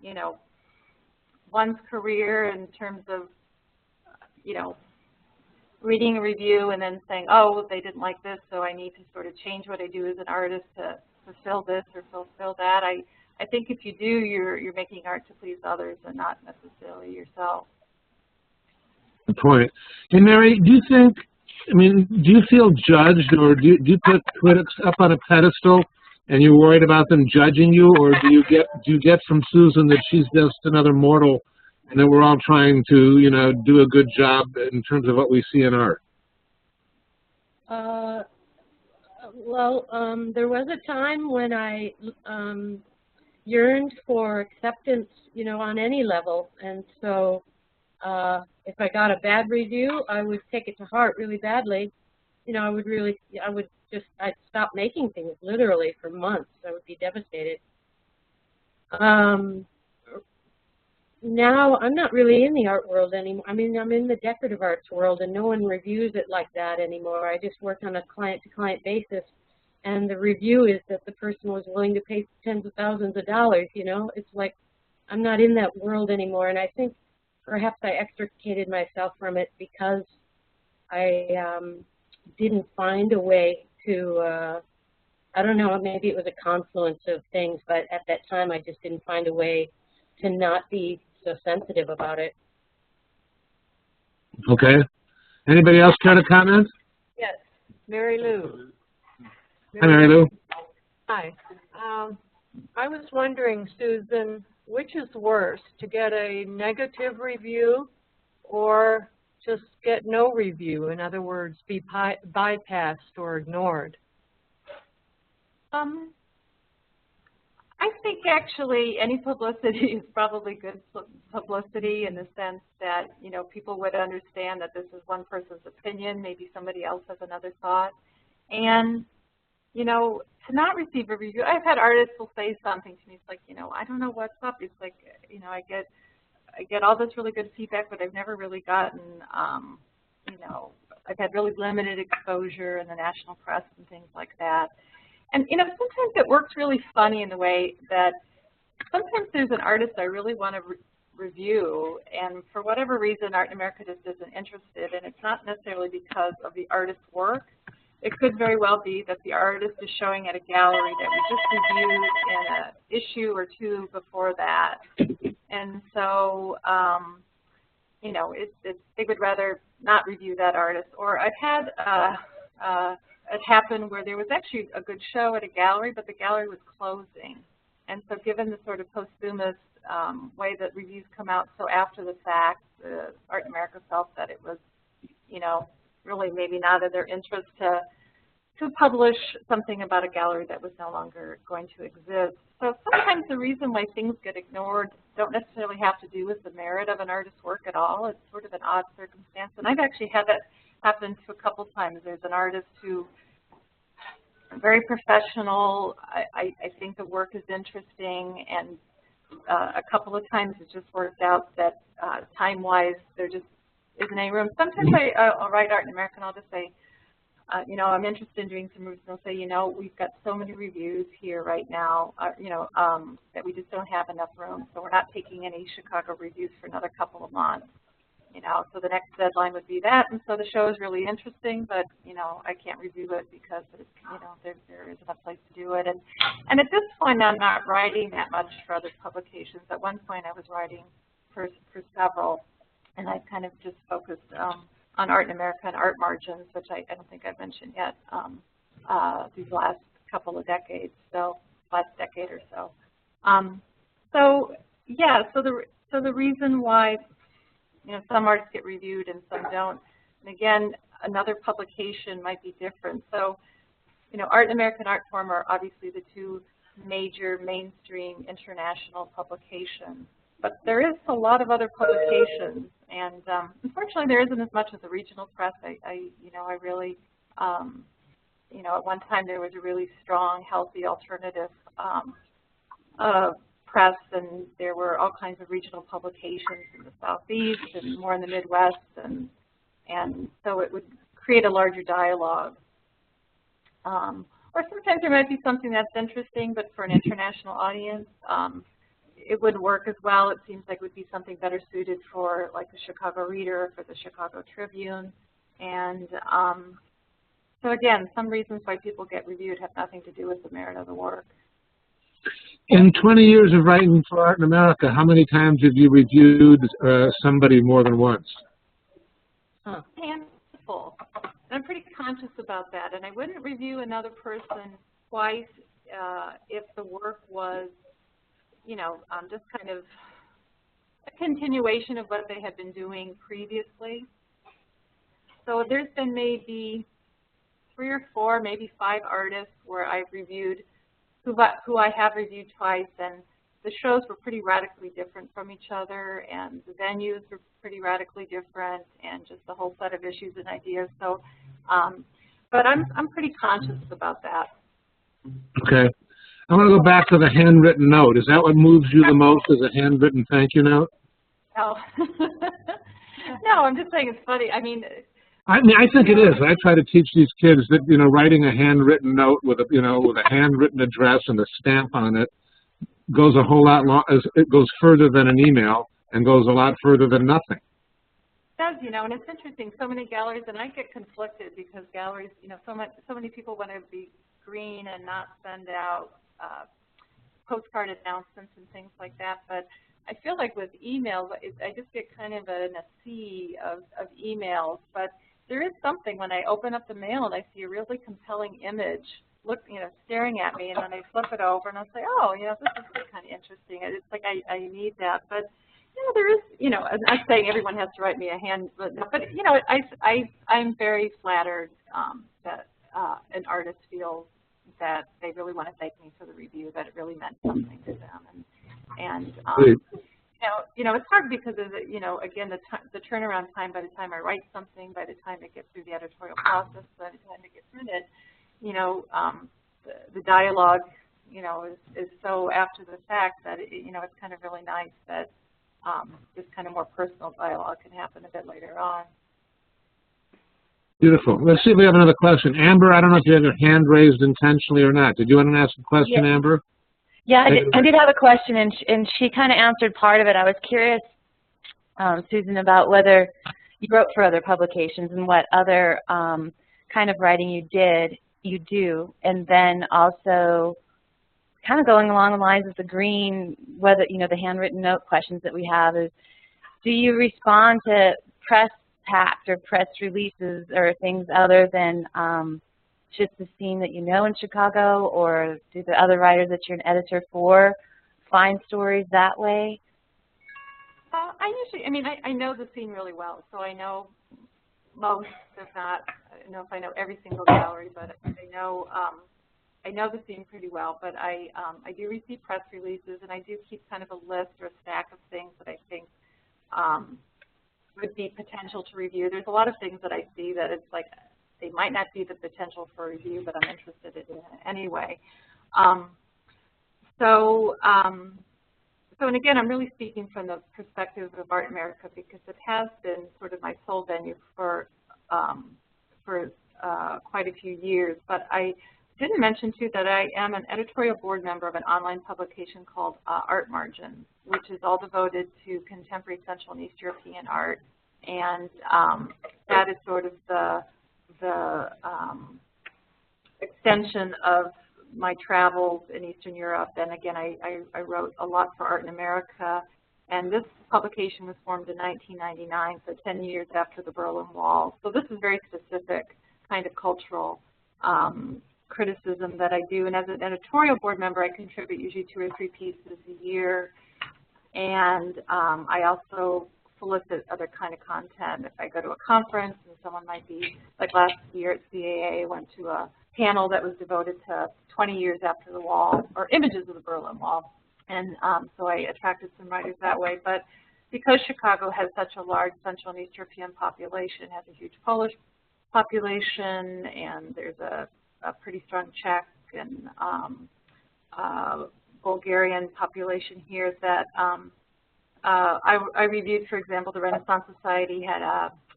you know, one's career in terms of, you know, reading a review and then saying, oh, they didn't like this, so I need to sort of change what I do as an artist to fulfill this or fulfill that. I think if you do, you're making art to please others and not necessarily yourself. Good point. And Mary, do you think I mean, do you feel judged, or do you put critics up on a pedestal and you're worried about them judging you, or do you get from Susan that she's just another mortal and that we're all trying to, you know, do a good job in terms of what we see in art? Well, there was a time when I yearned for acceptance, you know, on any level, and so if I got a bad review, I would take it to heart really badly. You know, I'd stop making things literally for months. I would be devastated. Now I'm not really in the art world anymore. I mean, I'm in the decorative arts world, and no one reviews it like that anymore. I just work on a client-to-client basis, and the review is that the person was willing to pay tens of thousands of dollars. You know, it's like I'm not in that world anymore, and I think perhaps I extricated myself from it because I didn't find a way to, I don't know, maybe it was a confluence of things, but at that time I just didn't find a way to not be so sensitive about it. Okay. Anybody else care to comment? Yes, Mary Lou. Hi, Mary Lou. Hi. I was wondering, Susan, which is worse, to get a negative review or just get no review? In other words, be bypassed or ignored? I think actually any publicity is probably good publicity in the sense that, you know, people would understand that this is one person's opinion, maybe somebody else has another thought. And, you know, to not receive a review, I've had artists will say something to me, it's like, you know, I don't know what's up. It's like, you know, I get all this really good feedback, but I've never really gotten, you know, I've had really limited exposure in the national press and things like that. And, you know, sometimes it works really funny in the way that sometimes there's an artist I really want to review, and for whatever reason, Art in America just isn't interested, and it's not necessarily because of the artist's work. It could very well be that the artist is showing at a gallery that we just reviewed in an issue or two before that. And so, you know, they would rather not review that artist. Or I've had it happened where there was actually a good show at a gallery, but the gallery was closing. And so given the sort of posthumous way that reviews come out so after the fact, Art in America felt that it was, you know, really maybe not of their interest to publish something about a gallery that was no longer going to exist. So sometimes the reason why things get ignored don't necessarily have to do with the merit of an artist's work at all. It's sort of an odd circumstance. And I've actually had that happen to a couple times. There's an artist who very professional. I think the work is interesting, and a couple of times it just worked out that time-wise there just isn't any room. Sometimes I'll write Art in America and I'll just say, you know, I'm interested in doing some reviews, and they'll say, you know, we've got so many reviews here right now, you know, that we just don't have enough room, so we're not taking any Chicago reviews for another couple of months. You know, so the next deadline would be that, and so the show is really interesting, but, you know, I can't review it because, you know, there isn't a place to do it. And at this point, I'm not writing that much for other publications. At one point, I was writing for several, and I've kind of just focused on Art in America and art margins, which I don't think I've mentioned yet, these last couple of decades, so last decade or so. So yeah, so the reason why, you know, some artists get reviewed and some don't, and again, another publication might be different. So, you know, Art in America and Art Forum are obviously the two major mainstream international publications, but there is a lot of other publications, and unfortunately there isn't as much as the regional press. You know, I really, you know, at one time there was a really strong, healthy alternative press, and there were all kinds of regional publications in the Southeast and more in the Midwest, and so it would create a larger dialogue. Or sometimes there might be something that's interesting, but for an international audience, it wouldn't work as well. It seems like it would be something better suited for like the Chicago Reader or for the Chicago Tribune. And so again, some reasons why people get reviewed have nothing to do with the merit of the work. In 20 years of writing for Art in America, how many times have you reviewed somebody more than once? Handful. I'm pretty conscious about that, and I wouldn't review another person twice if the work was, you know, just kind of a continuation of what they had been doing previously. So there's been maybe 3 or 4, maybe 5 artists where I've reviewed, who I have reviewed twice, and the shows were pretty radically different from each other, and the venues were pretty radically different, and just the whole set of issues and ideas. So, but I'm pretty conscious about that. Okay. I want to go back to the handwritten note. Is that what moves you the most, is a handwritten thank you note? Oh. No, I'm just saying it's funny. I mean, I think it is. I try to teach these kids that, you know, writing a handwritten note with a, you know, with a handwritten address and a stamp on it goes a whole lot long. It goes further than an email and goes a lot further than nothing. It does, you know, and it's interesting. So many galleries, and I get conflicted because galleries, you know, so many people want to be green and not send out postcard announcements and things like that. But I feel like with emails, I just get kind of in a sea of emails. But there is something when I open up the mail and I see a really compelling image, staring at me, and then I flip it over and I'll say, oh, you know, this is kind of interesting. It's like I need that. But you know, there is, you know, I'm not saying everyone has to write me a hand, but you know, I'm very flattered that an artist feels that they really want to thank me for the review, that it really meant something to them, and you know, it's hard because of the, you know, again, the turnaround time by the time I write something, by the time it gets through the editorial process, by the time it gets printed, you know, the dialogue, you know, is so after the fact that you know, it's kind of really nice that this kind of more personal dialogue can happen a bit later on. Beautiful. Let's see if we have another question. Amber, I don't know if you have your hand raised intentionally or not. Did you want to ask a question, Yeah. Amber? Yeah, I did have a question, and she kind of answered part of it. I was curious, Susan, about whether you wrote for other publications and what other kind of writing you do, and then also kind of going along the lines of the green, whether, you know, the handwritten note questions that we have is, do you respond to press packs or press releases or things other than just the scene that you know in Chicago, or do the other writers that you're an editor for find stories that way? I mean, I know the scene really well, so I know most, if not, I don't know if I know every single gallery, but I know the scene pretty well. But I do receive press releases, and I do keep kind of a list or a stack of things that I think would be potential to review. There's a lot of things that I see that it's like they might not be the potential for review, but I'm interested in it anyway. So, and again, I'm really speaking from the perspective of Art America because it has been sort of my sole venue for quite a few years. But I didn't mention, too, that I am an editorial board member of an online publication called Art Margin, which is all devoted to contemporary Central and East European art. And that is sort of the extension of my travels in Eastern Europe. And again, I wrote a lot for Art in America. And this publication was formed in 1999, so 10 years after the Berlin Wall. So this is very specific kind of cultural criticism that I do. And as an editorial board member, I contribute usually 2 or 3 pieces a year. And I also solicit other kind of content. If I go to a conference and someone might be, like last year at CAA, I went to a panel that was devoted to 20 years after the wall, or images of the Berlin Wall. And so I attracted some writers that way. But because Chicago has such a large Central and East European population, has a huge Polish population, and there's a pretty strong Czech and Bulgarian population here, that I reviewed, for example, the Renaissance Society had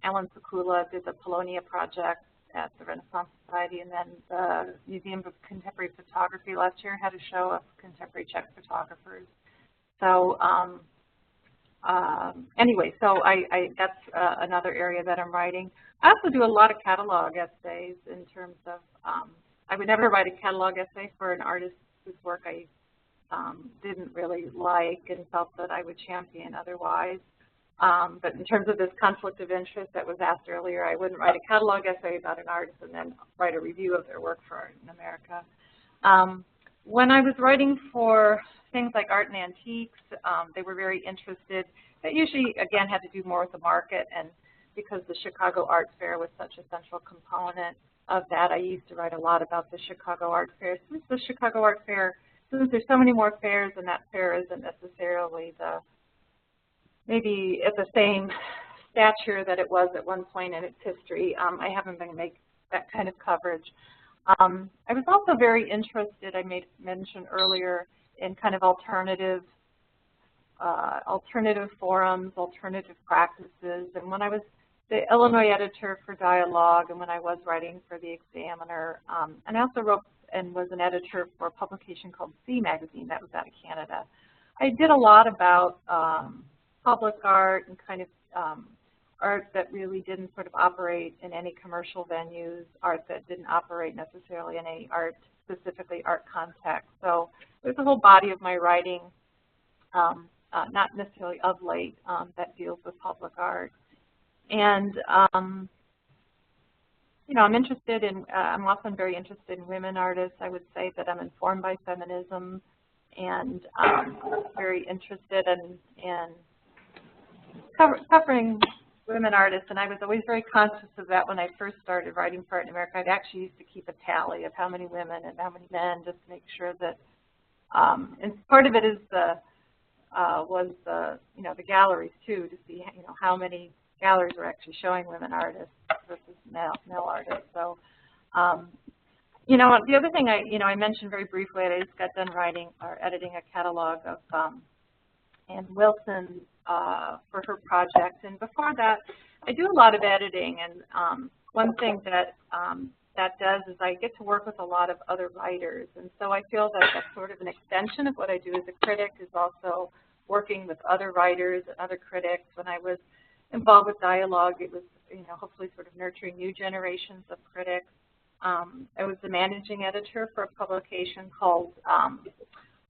Alan Sekula did the Polonia project at the Renaissance Society, and then the Museum of Contemporary Photography last year had a show of contemporary Czech photographers. So anyway, so that's another area that I'm writing. I also do a lot of catalog essays in terms of, I would never write a catalog essay for an artist whose work I didn't really like and felt that I would champion otherwise. But in terms of this conflict of interest that was asked earlier, I wouldn't write a catalog essay about an artist and then write a review of their work for Art in America. When I was writing for things like art and antiques, they were very interested. That usually, again, had to do more with the market, and because the Chicago Art Fair was such a central component of that, I used to write a lot about the Chicago Art Fair. Since the Chicago Art Fair, since there's so many more fairs, and that fair isn't necessarily maybe at the same stature that it was at one point in its history, I haven't been making that kind of coverage. I was also very interested, I made mention earlier, in kind of alternative forums, alternative practices. And when I was the Illinois editor for Dialogue, and when I was writing for the Examiner, and I also wrote and was an editor for a publication called C Magazine that was out of Canada, I did a lot about public art and kind of art that really didn't sort of operate in any commercial venues, art that didn't operate necessarily in any art, specifically art context. So there's a whole body of my writing, not necessarily of late, that deals with public art. And, you know, I'm interested in, I'm often very interested in women artists. I would say that I'm informed by feminism and very interested in covering women artists, and I was always very conscious of that when I first started writing for Art in America. I actually used to keep a tally of how many women and how many men, just to make sure that, and part of it is was the galleries too, to see how many galleries were actually showing women artists versus male artists. So, the other thing I mentioned very briefly, I just got done writing or editing a catalog of Ann Wilson for her project, and before that, I do a lot of editing. And one thing that that does is I get to work with a lot of other writers, and so I feel that that's sort of an extension of what I do as a critic, is also working with other writers and other critics. When I was involved with Dialogue, it was hopefully sort of nurturing new generations of critics. I was the managing editor for a publication called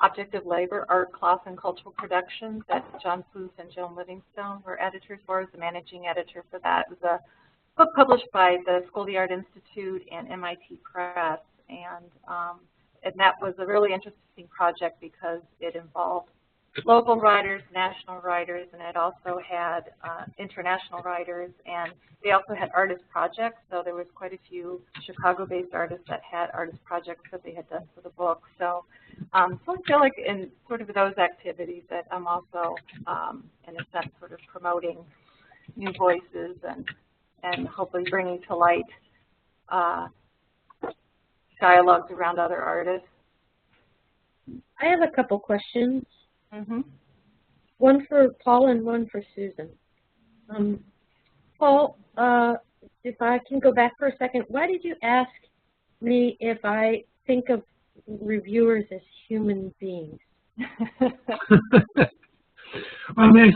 Object of Labor, Art, Class, and Cultural Productions that John Pluth and Joan Livingstone were editors for. I was the managing editor for that. It was a book published by the School of the Art Institute and MIT Press, and that was a really interesting project because it involved local writers, national writers, and it also had international writers, and they also had artist projects. So there was quite a few Chicago-based artists that had artist projects that they had done for the book. So, so I feel like in sort of those activities that I'm also, in a sense, sort of promoting new voices and hopefully bringing to light dialogues around other artists. I have a couple questions. Mm-hmm. One for Paul and one for Susan. Paul, if I can go back for a second, why did you ask me if I think of reviewers as human beings? I mean,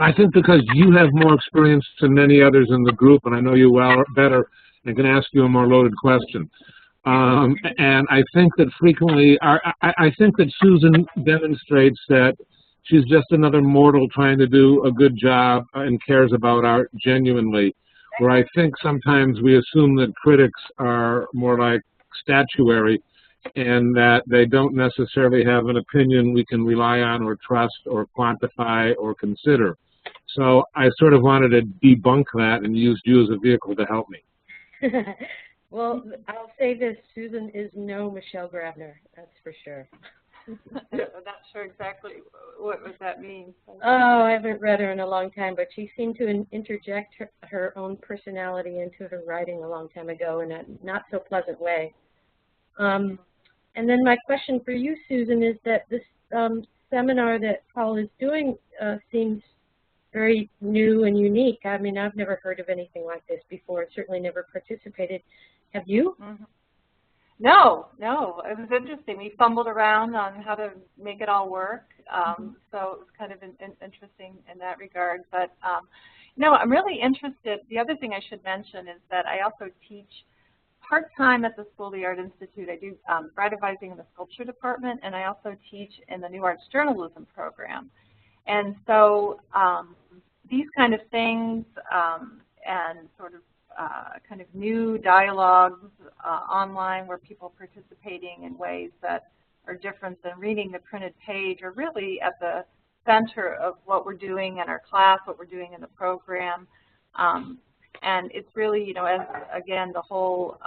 I think because you have more experience than many others in the group, and I know you well better, and can ask you a more loaded question. And I think that frequently, I think that Susan demonstrates that she's just another mortal trying to do a good job and cares about art genuinely, where I think sometimes we assume that critics are more like statuary and that they don't necessarily have an opinion we can rely on or trust or quantify or consider. So I sort of wanted to debunk that and used you as a vehicle to help me. Well, I'll say this, Susan is no Michelle Grabner, that's for sure. I'm not sure exactly what that means. Oh, I haven't read her in a long time, but she seemed to interject her own personality into her writing a long time ago in a not so pleasant way. And then my question for you, Susan, is that this seminar that Paul is doing seems very new and unique. I mean, I've never heard of anything like this before, certainly never participated. Have you? Mm-hmm. No, it was interesting. We fumbled around on how to make it all work, so it was kind of interesting in that regard. But no, I'm really interested. The other thing I should mention is that I also teach part-time at the School of the Art Institute. I do art advising in the sculpture department, and I also teach in the New Arts Journalism program. And so these kind of things and sort of kind of new dialogues online where people are participating in ways that are different than reading the printed page are really at the center of what we're doing in our class, what we're doing in the program. And it's really, you know, as again, the whole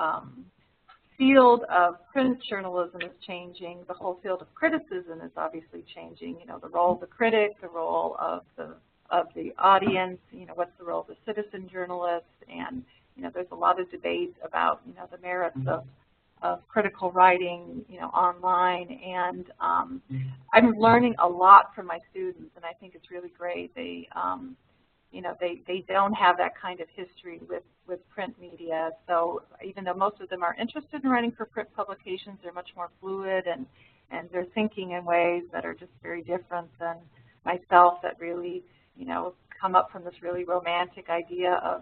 field of print journalism is changing. The whole field of criticism is obviously changing. You know, the role of the critic, the role of the audience. You know, what's the role of the citizen journalist? And you know, there's a lot of debate about, you know, the merits of critical writing, you know, online. And I'm learning a lot from my students, and I think it's really great. They you know, they don't have that kind of history with print media. So even though most of them are interested in writing for print publications, they're much more fluid and they're thinking in ways that are just very different than myself, that really, you know, come up from this really romantic idea of,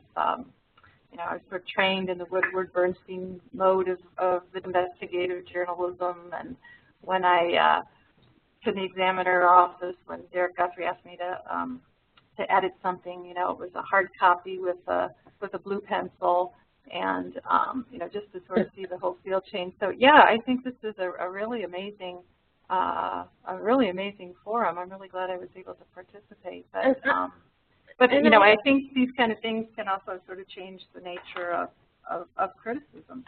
you know, I was sort of trained in the Woodward-Bernstein mode of investigative journalism. And when I, to the examiner office, when Derek Guthrie asked me to edit something, you know, it was a hard copy with a blue pencil, and you know, just to sort of see the whole field change. So yeah, I think this is a really amazing forum. I'm really glad I was able to participate. But you know, I think these kind of things can also sort of change the nature of criticism.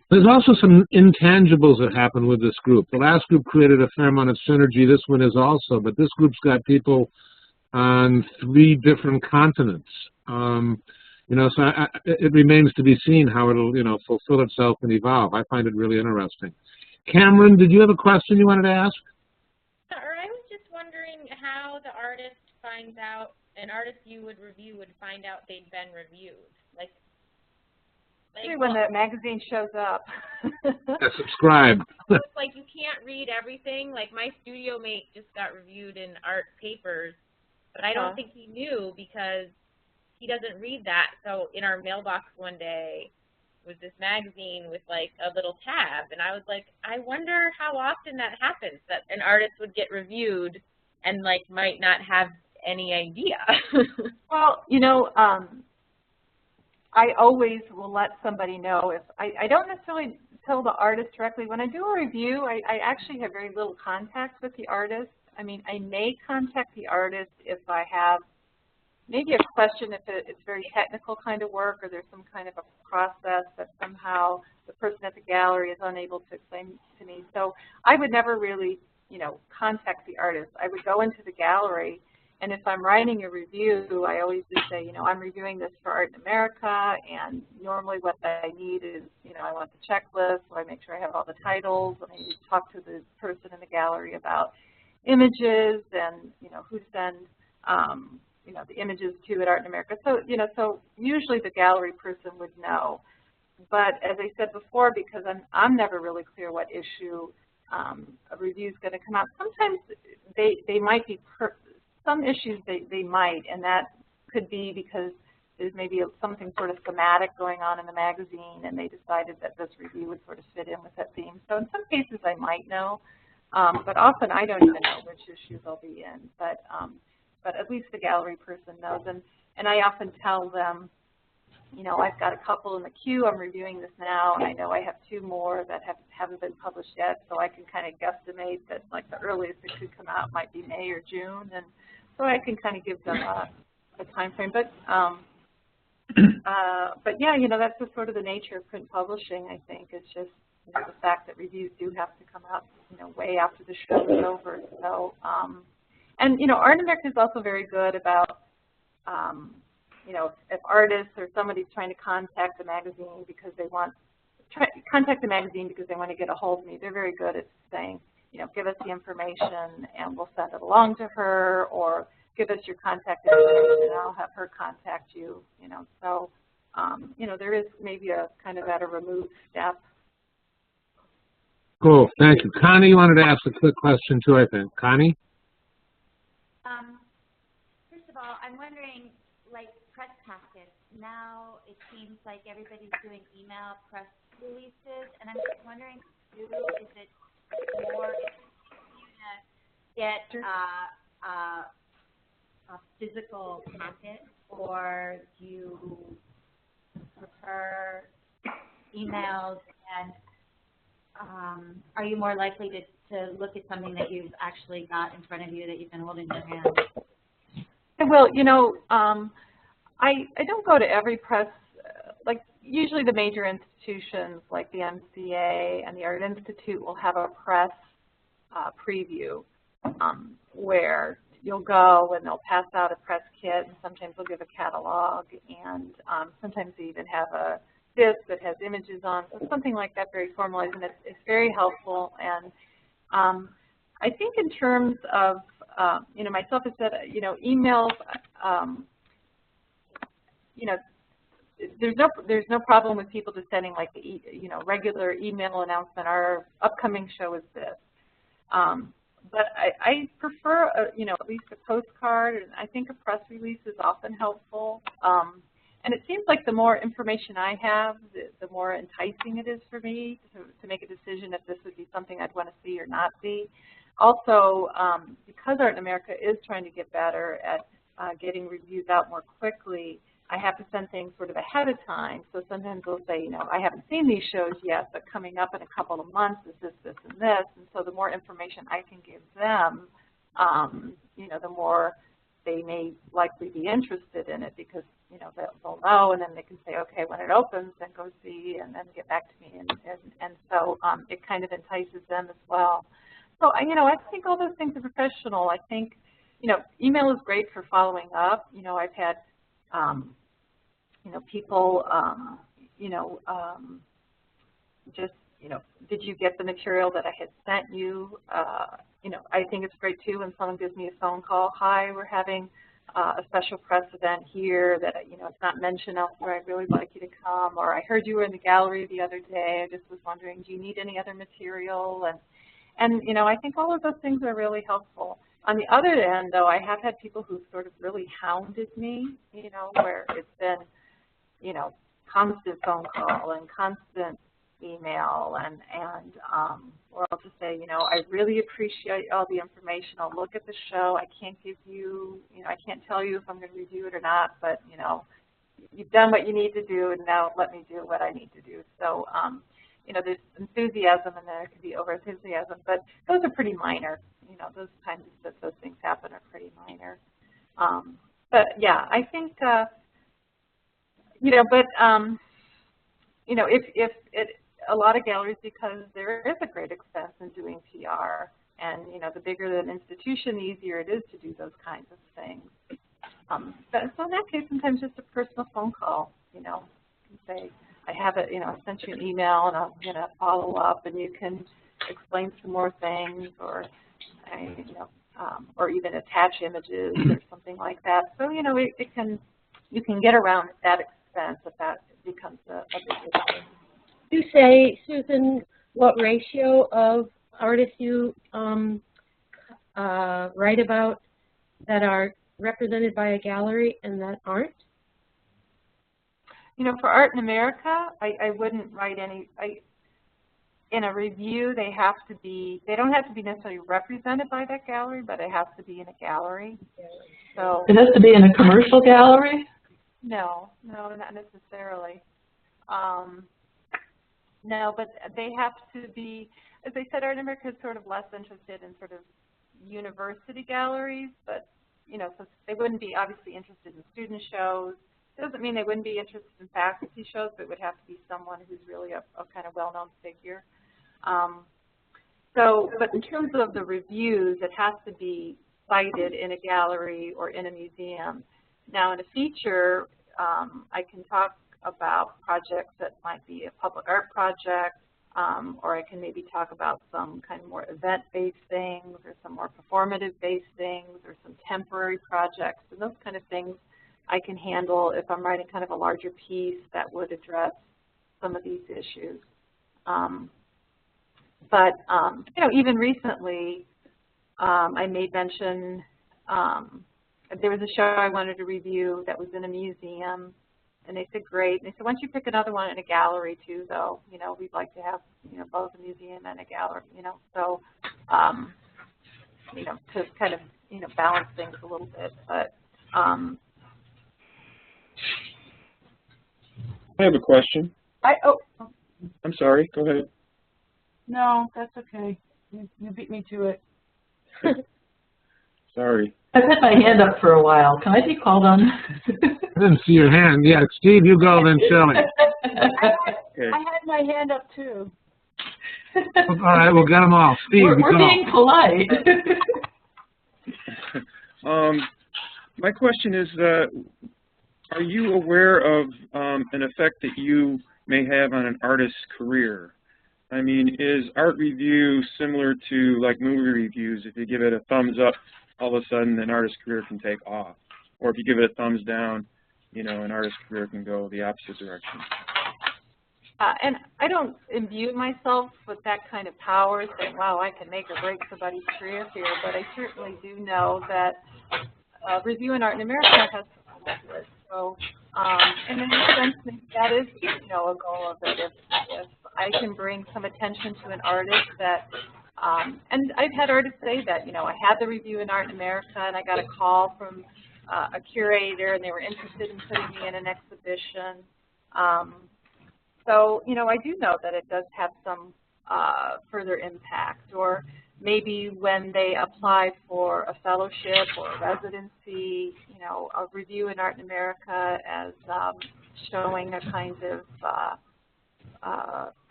There's also some intangibles that happen with this group. The last group created a fair amount of synergy. This one is also, but this group's got people on 3 different continents. You know, so it remains to be seen how it'll, you know, fulfill itself and evolve. I find it really interesting. Cameron, did you have a question you wanted to ask? Or I was just wondering how the artist finds out, an artist you would review would find out they'd been reviewed. Like when the magazine shows up. Subscribe. It's like you can't read everything. Like my studio mate just got reviewed in Art Papers, but I don't think he knew because he doesn't read that. So in our mailbox one day was this magazine with like a little tab, and I was like, I wonder how often that happens, that an artist would get reviewed and like might not have any idea. Well, you know, I always will let somebody know if I don't necessarily tell the artist directly. When I do a review, I actually have very little contact with the artist. I mean, I may contact the artist if I have maybe a question, if it's very technical kind of work, or there's some kind of a process that somehow the person at the gallery is unable to explain to me. So I would never really, you know, contact the artist. I would go into the gallery, and if I'm writing a review, I always just say, you know, I'm reviewing this for Art in America, and normally what I need is, you know, I want the checklist, so I make sure I have all the titles, and I talk to the person in the gallery about images and, you know, who send, you know, the images to at Art in America. So, you know, so usually the gallery person would know. But as I said before, because I'm never really clear what issue a review is going to come out, sometimes they might be, some issues they might, and that could be because there's maybe something sort of thematic going on in the magazine, and they decided that this review would sort of fit in with that theme. So in some cases I might know, but often I don't even know which issues I'll be in. But at least the gallery person knows, and I often tell them, you know, I've got a couple in the queue, I'm reviewing this now, and I know I have 2 more that haven't been published yet, so I can kind of guesstimate that like the earliest it could come out might be May or June, and so I can kind of give them a time frame. But yeah, you know, that's just sort of the nature of print publishing, I think. It's just, you know, the fact that reviews do have to come out, you know, way after the show is over. So, and, you know, Art in America is also very good about, you know, if artists or somebody's trying to contact the magazine because they want, contact the magazine because they want to get a hold of me, they're very good at saying, you know, give us the information and we'll send it along to her, or give us your contact information and I'll have her contact you, you know. So, you know, there is maybe a kind of at a removed step. Cool, thank you. Connie, you wanted to ask a quick question too, I think. Connie? First of all, I'm wondering, like press packets, now it seems like everybody's doing email press releases, and I'm just wondering, is it more to get a physical packet, or do you prefer emails, and are you more likely to look at something that you've actually got in front of you that you've been holding in your hand? Well, you know, I don't go to every press, like usually the major institutions like the MCA and the Art Institute will have a press preview where you'll go and they'll pass out a press kit, and sometimes they'll give a catalog, and sometimes they even have a disc that has images on, so something like that, very formalized, and it's very helpful. And I think in terms of, you know, myself has said, you know, emails, you know, there's no problem with people just sending like the you know, regular email announcement. Our upcoming show is this. But I prefer, you know, at least a postcard, and I think a press release is often helpful. And it seems like the more information I have, the more enticing it is for me to make a decision if this would be something I'd want to see or not see. Also, because Art in America is trying to get better at getting reviews out more quickly, I have to send things sort of ahead of time. So sometimes they'll say, you know, I haven't seen these shows yet, but coming up in a couple of months is this, this, and this. And so the more information I can give them, you know, the more they may likely be interested in it, because, you know, they'll know, and then they can say, okay, when it opens, then go see, and then get back to me. And so it kind of entices them as well. So, you know, I think all those things are professional. I think, you know, email is great for following up. You know, I've had, you know, people, you know, just, you know, did you get the material that I had sent you? You know, I think it's great too when someone gives me a phone call. Hi, we're having a special press event here that, you know, it's not mentioned elsewhere. I'd really like you to come. Or I heard you were in the gallery the other day. I just was wondering, do you need any other material? And you know, I think all of those things are really helpful. On the other end, though, I have had people who sort of really hounded me, you know, where it's been, you know, constant phone call and constant email, and or I'll just say, you know, I really appreciate all the information. I'll look at the show. I can't give you, you know, I can't tell you if I'm going to review it or not, but, you know, you've done what you need to do, and now let me do what I need to do. So, you know, there's enthusiasm, and then there could be over-enthusiasm, but those are pretty minor. You know, those times that those things happen are pretty minor. But yeah, I think, you know, but, you know, if a lot of galleries, because there is a great expense in doing PR, and, you know, the bigger the institution, the easier it is to do those kinds of things. But so in that case, sometimes just a personal phone call, you know, you can say, I have it, you know, I sent you an email, and I'm going to follow up, and you can explain some more things, or, you know, or even attach images or something like that. So, you know, you can get around that expense if that becomes a big issue. You say, Susan, what ratio of artists you write about that are represented by a gallery and that aren't? You know, for Art in America, I wouldn't write any. In a review, they don't have to be necessarily represented by that gallery, but it has to be in a gallery. So it has to be in a commercial gallery? No, not necessarily. No, but they have to be, as I said, Art in America is sort of less interested in sort of university galleries, but, you know, so they wouldn't be obviously interested in student shows. It doesn't mean they wouldn't be interested in faculty shows, but it would have to be someone who's really a kind of well-known figure. But in terms of the reviews, it has to be cited in a gallery or in a museum. Now, in a feature, I can talk about projects that might be a public art project, or I can maybe talk about some kind of more event-based things, or some more performative-based things, or some temporary projects, and those kind of things I can handle if I'm writing kind of a larger piece that would address some of these issues. But you know, even recently, I made mention, there was a show I wanted to review that was in a museum, and they said, great. And they said, why don't you pick another one in a gallery too, though? You know, we'd like to have, you know, both a museum and a gallery, you know. So, to kind of, balance things a little bit. But I have a question. I'm sorry. Go ahead. No, that's okay. You beat me to it. Sorry. I've had my hand up for a while. Can I be called on? I didn't see your hand. Yeah, Steve, you go, then Shelley. Okay. I had my hand up too. All right, we'll get them all. Steve, we're being polite. My question is, are you aware of an effect that you may have on an artist's career? I mean, is art review similar to like movie reviews? If you give it a thumbs up, all of a sudden an artist's career can take off. Or if you give it a thumbs down, an artist's career can go the opposite direction. And I don't imbue myself with that kind of power, saying, wow, I can make or break somebody's career here, but I certainly do know that Review in Art in America has some to it. So, and in a sense, maybe that is, a goal of it. If I can bring some attention to an artist that, and I've had artists say that, I had the Review in Art in America, and I got a call from a curator, and they were interested in putting me in an exhibition. So, I do know that it does have some further impact. Or maybe when they apply for a fellowship or a residency, a Review in Art in America as showing a kind of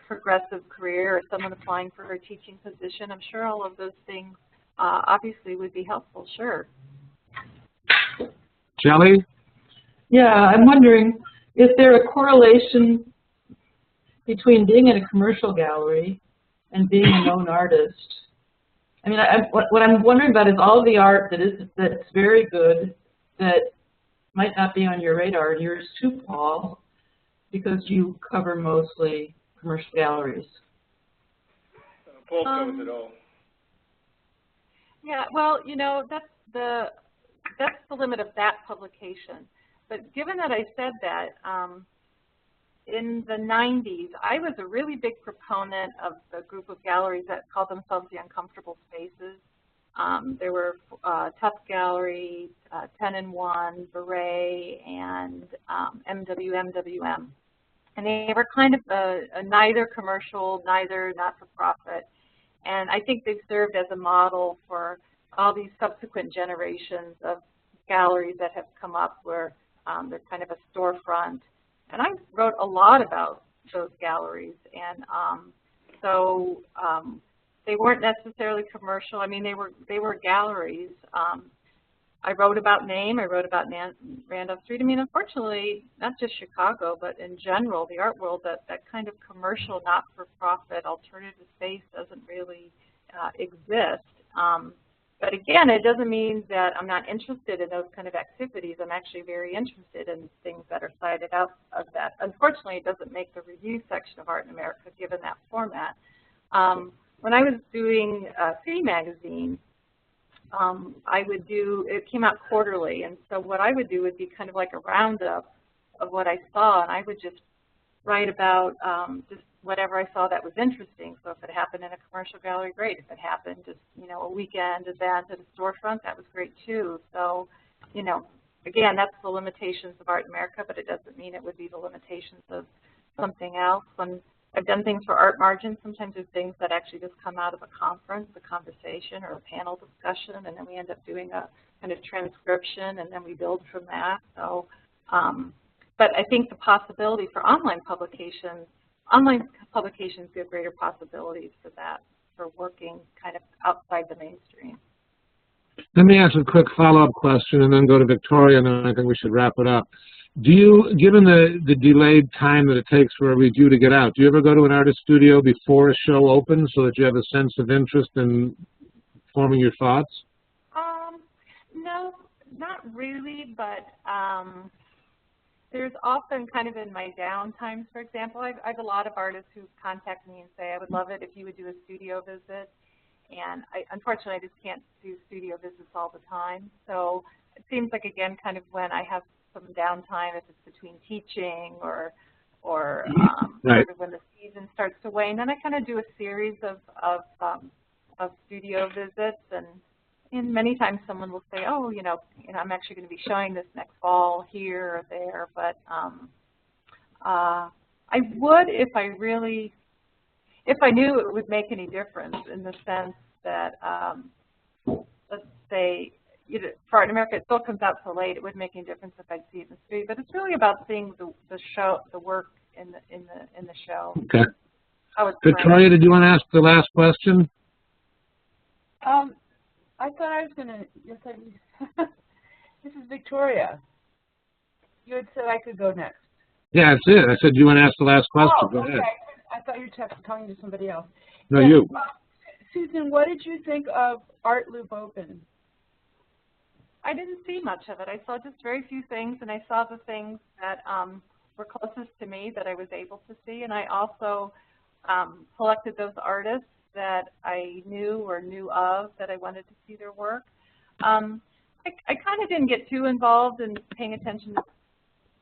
progressive career, or someone applying for a teaching position. I'm sure all of those things obviously would be helpful, sure. Shelley? Yeah, I'm wondering, is there a correlation between being in a commercial gallery and being a known artist? I mean, what I'm wondering about is all the art that's very good that might not be on your radar, and yours too, Paul, because you cover mostly commercial galleries. Paul covers it all. Yeah, well, that's the limit of that publication. But given that I said that, in the 90s, I was a really big proponent of the group of galleries that called themselves the Uncomfortable Spaces. There were Tough Gallery, 10 and 1, Beret, and MWM. And they were kind of a neither commercial, neither not-for-profit. And I think they've served as a model for all these subsequent generations of galleries that have come up where they're kind of a storefront. And I wrote a lot about those galleries, and so they weren't necessarily commercial. I mean, they were galleries. I wrote about Name. I wrote about Randolph Street. I mean, unfortunately, not just Chicago, but in general, the art world, that kind of commercial, not-for-profit, alternative space doesn't really exist. But again, it doesn't mean that I'm not interested in those kind of activities. I'm actually very interested in things that are cited out of that. Unfortunately, it doesn't make the review section of Art in America, given that format. When I was doing City Magazine, it came out quarterly, and so what I would do would be kind of like a roundup of what I saw, and I would just write about just whatever I saw that was interesting. So if it happened in a commercial gallery, great. If it happened just, a weekend event at a storefront, that was great too. So, again, that's the limitations of Art in America, but it doesn't mean it would be the limitations of something else. When I've done things for Art Margin, sometimes there's things that actually just come out of a conference, a conversation, or a panel discussion, and then we end up doing a kind of transcription, and then we build from that. So, but I think the possibility for online publications give greater possibilities for that, for working kind of outside the mainstream. Let me ask a quick follow-up question and then go to Victoria, and then I think we should wrap it up. Do you, given the delayed time that it takes for a review to get out, do you ever go to an artist studio before a show opens so that you have a sense of interest in forming your thoughts? No, not really, but there's often kind of in my downtimes, for example, I have a lot of artists who contact me and say, I would love it if you would do a studio visit. And unfortunately, I just can't do studio visits all the time. So it seems like, again, kind of when I have some downtime, if it's between teaching or right. sort of when the season starts to wane, then I kind of do a series of studio visits. And and many times someone will say, oh, I'm actually going to be showing this next fall here or there, but I would if I knew it would make any difference, in the sense that, let's say, for Art in America, it still comes out so late. It wouldn't make any difference if I'd see it in the street. But it's really about seeing the work in the show. Okay. Victoria, did you want to ask the last question? I thought I was going to. Yes, this is Victoria. You had said I could go next. Yeah, that's it. I said, do you want to ask the last question? Oh, go ahead. Okay. I thought you were talking to somebody else. No, you. Susan, what did you think of Art Loop Open? I didn't see much of it. I saw just very few things, and I saw the things that were closest to me that I was able to see. And I also selected those artists that I knew or knew of that I wanted to see their work. I kind of didn't get too involved in paying attention to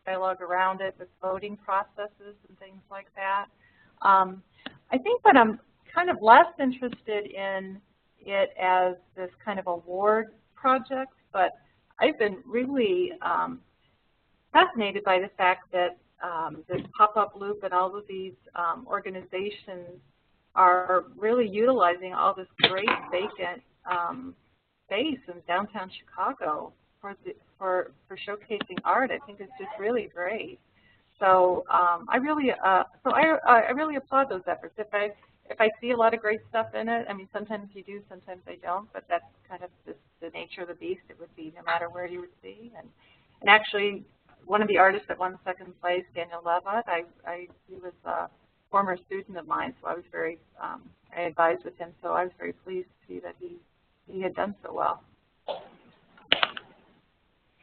dialogue around it, the voting processes and things like that. I think that I'm kind of less interested in it as this kind of award project, but I've been really fascinated by the fact that this pop-up loop and all of these organizations are really utilizing all this great vacant space in downtown Chicago for showcasing art. I think it's just really great. So I really applaud those efforts. If I see a lot of great stuff in it, I mean, sometimes you do, sometimes I don't, but that's kind of the nature of the beast. It would be no matter where you would see. And actually, one of the artists that won second place, Daniel Levitt, he was a former student of mine, so I was very, I advised with him, so I was very pleased to see that he had done so well.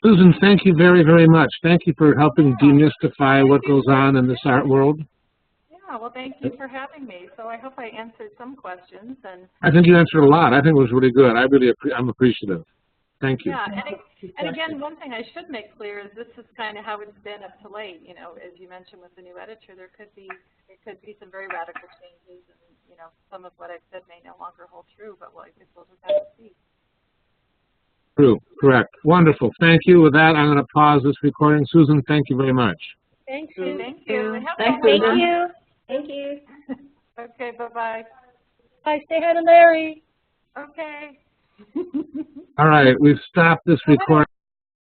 Susan, thank you very, very much. Thank you for helping demystify what goes on in this art world. Yeah, well, thank you for having me. So I hope I answered some questions. And I think you answered a lot. I think it was really good. I'm appreciative. Thank you. Yeah, and again, one thing I should make clear is this is kind of how it's been up to late. As you mentioned with the new editor, there could be some very radical changes, and some of what I've said may no longer hold true. But I guess we'll just have to see. True, correct. Wonderful. Thank you. With that, I'm going to pause this recording. Susan, thank you very much. Thank you. Thank you. Thank you. Thank you. Okay, bye-bye. Bye. Say hi to Larry. Okay. All right, we've stopped this recording.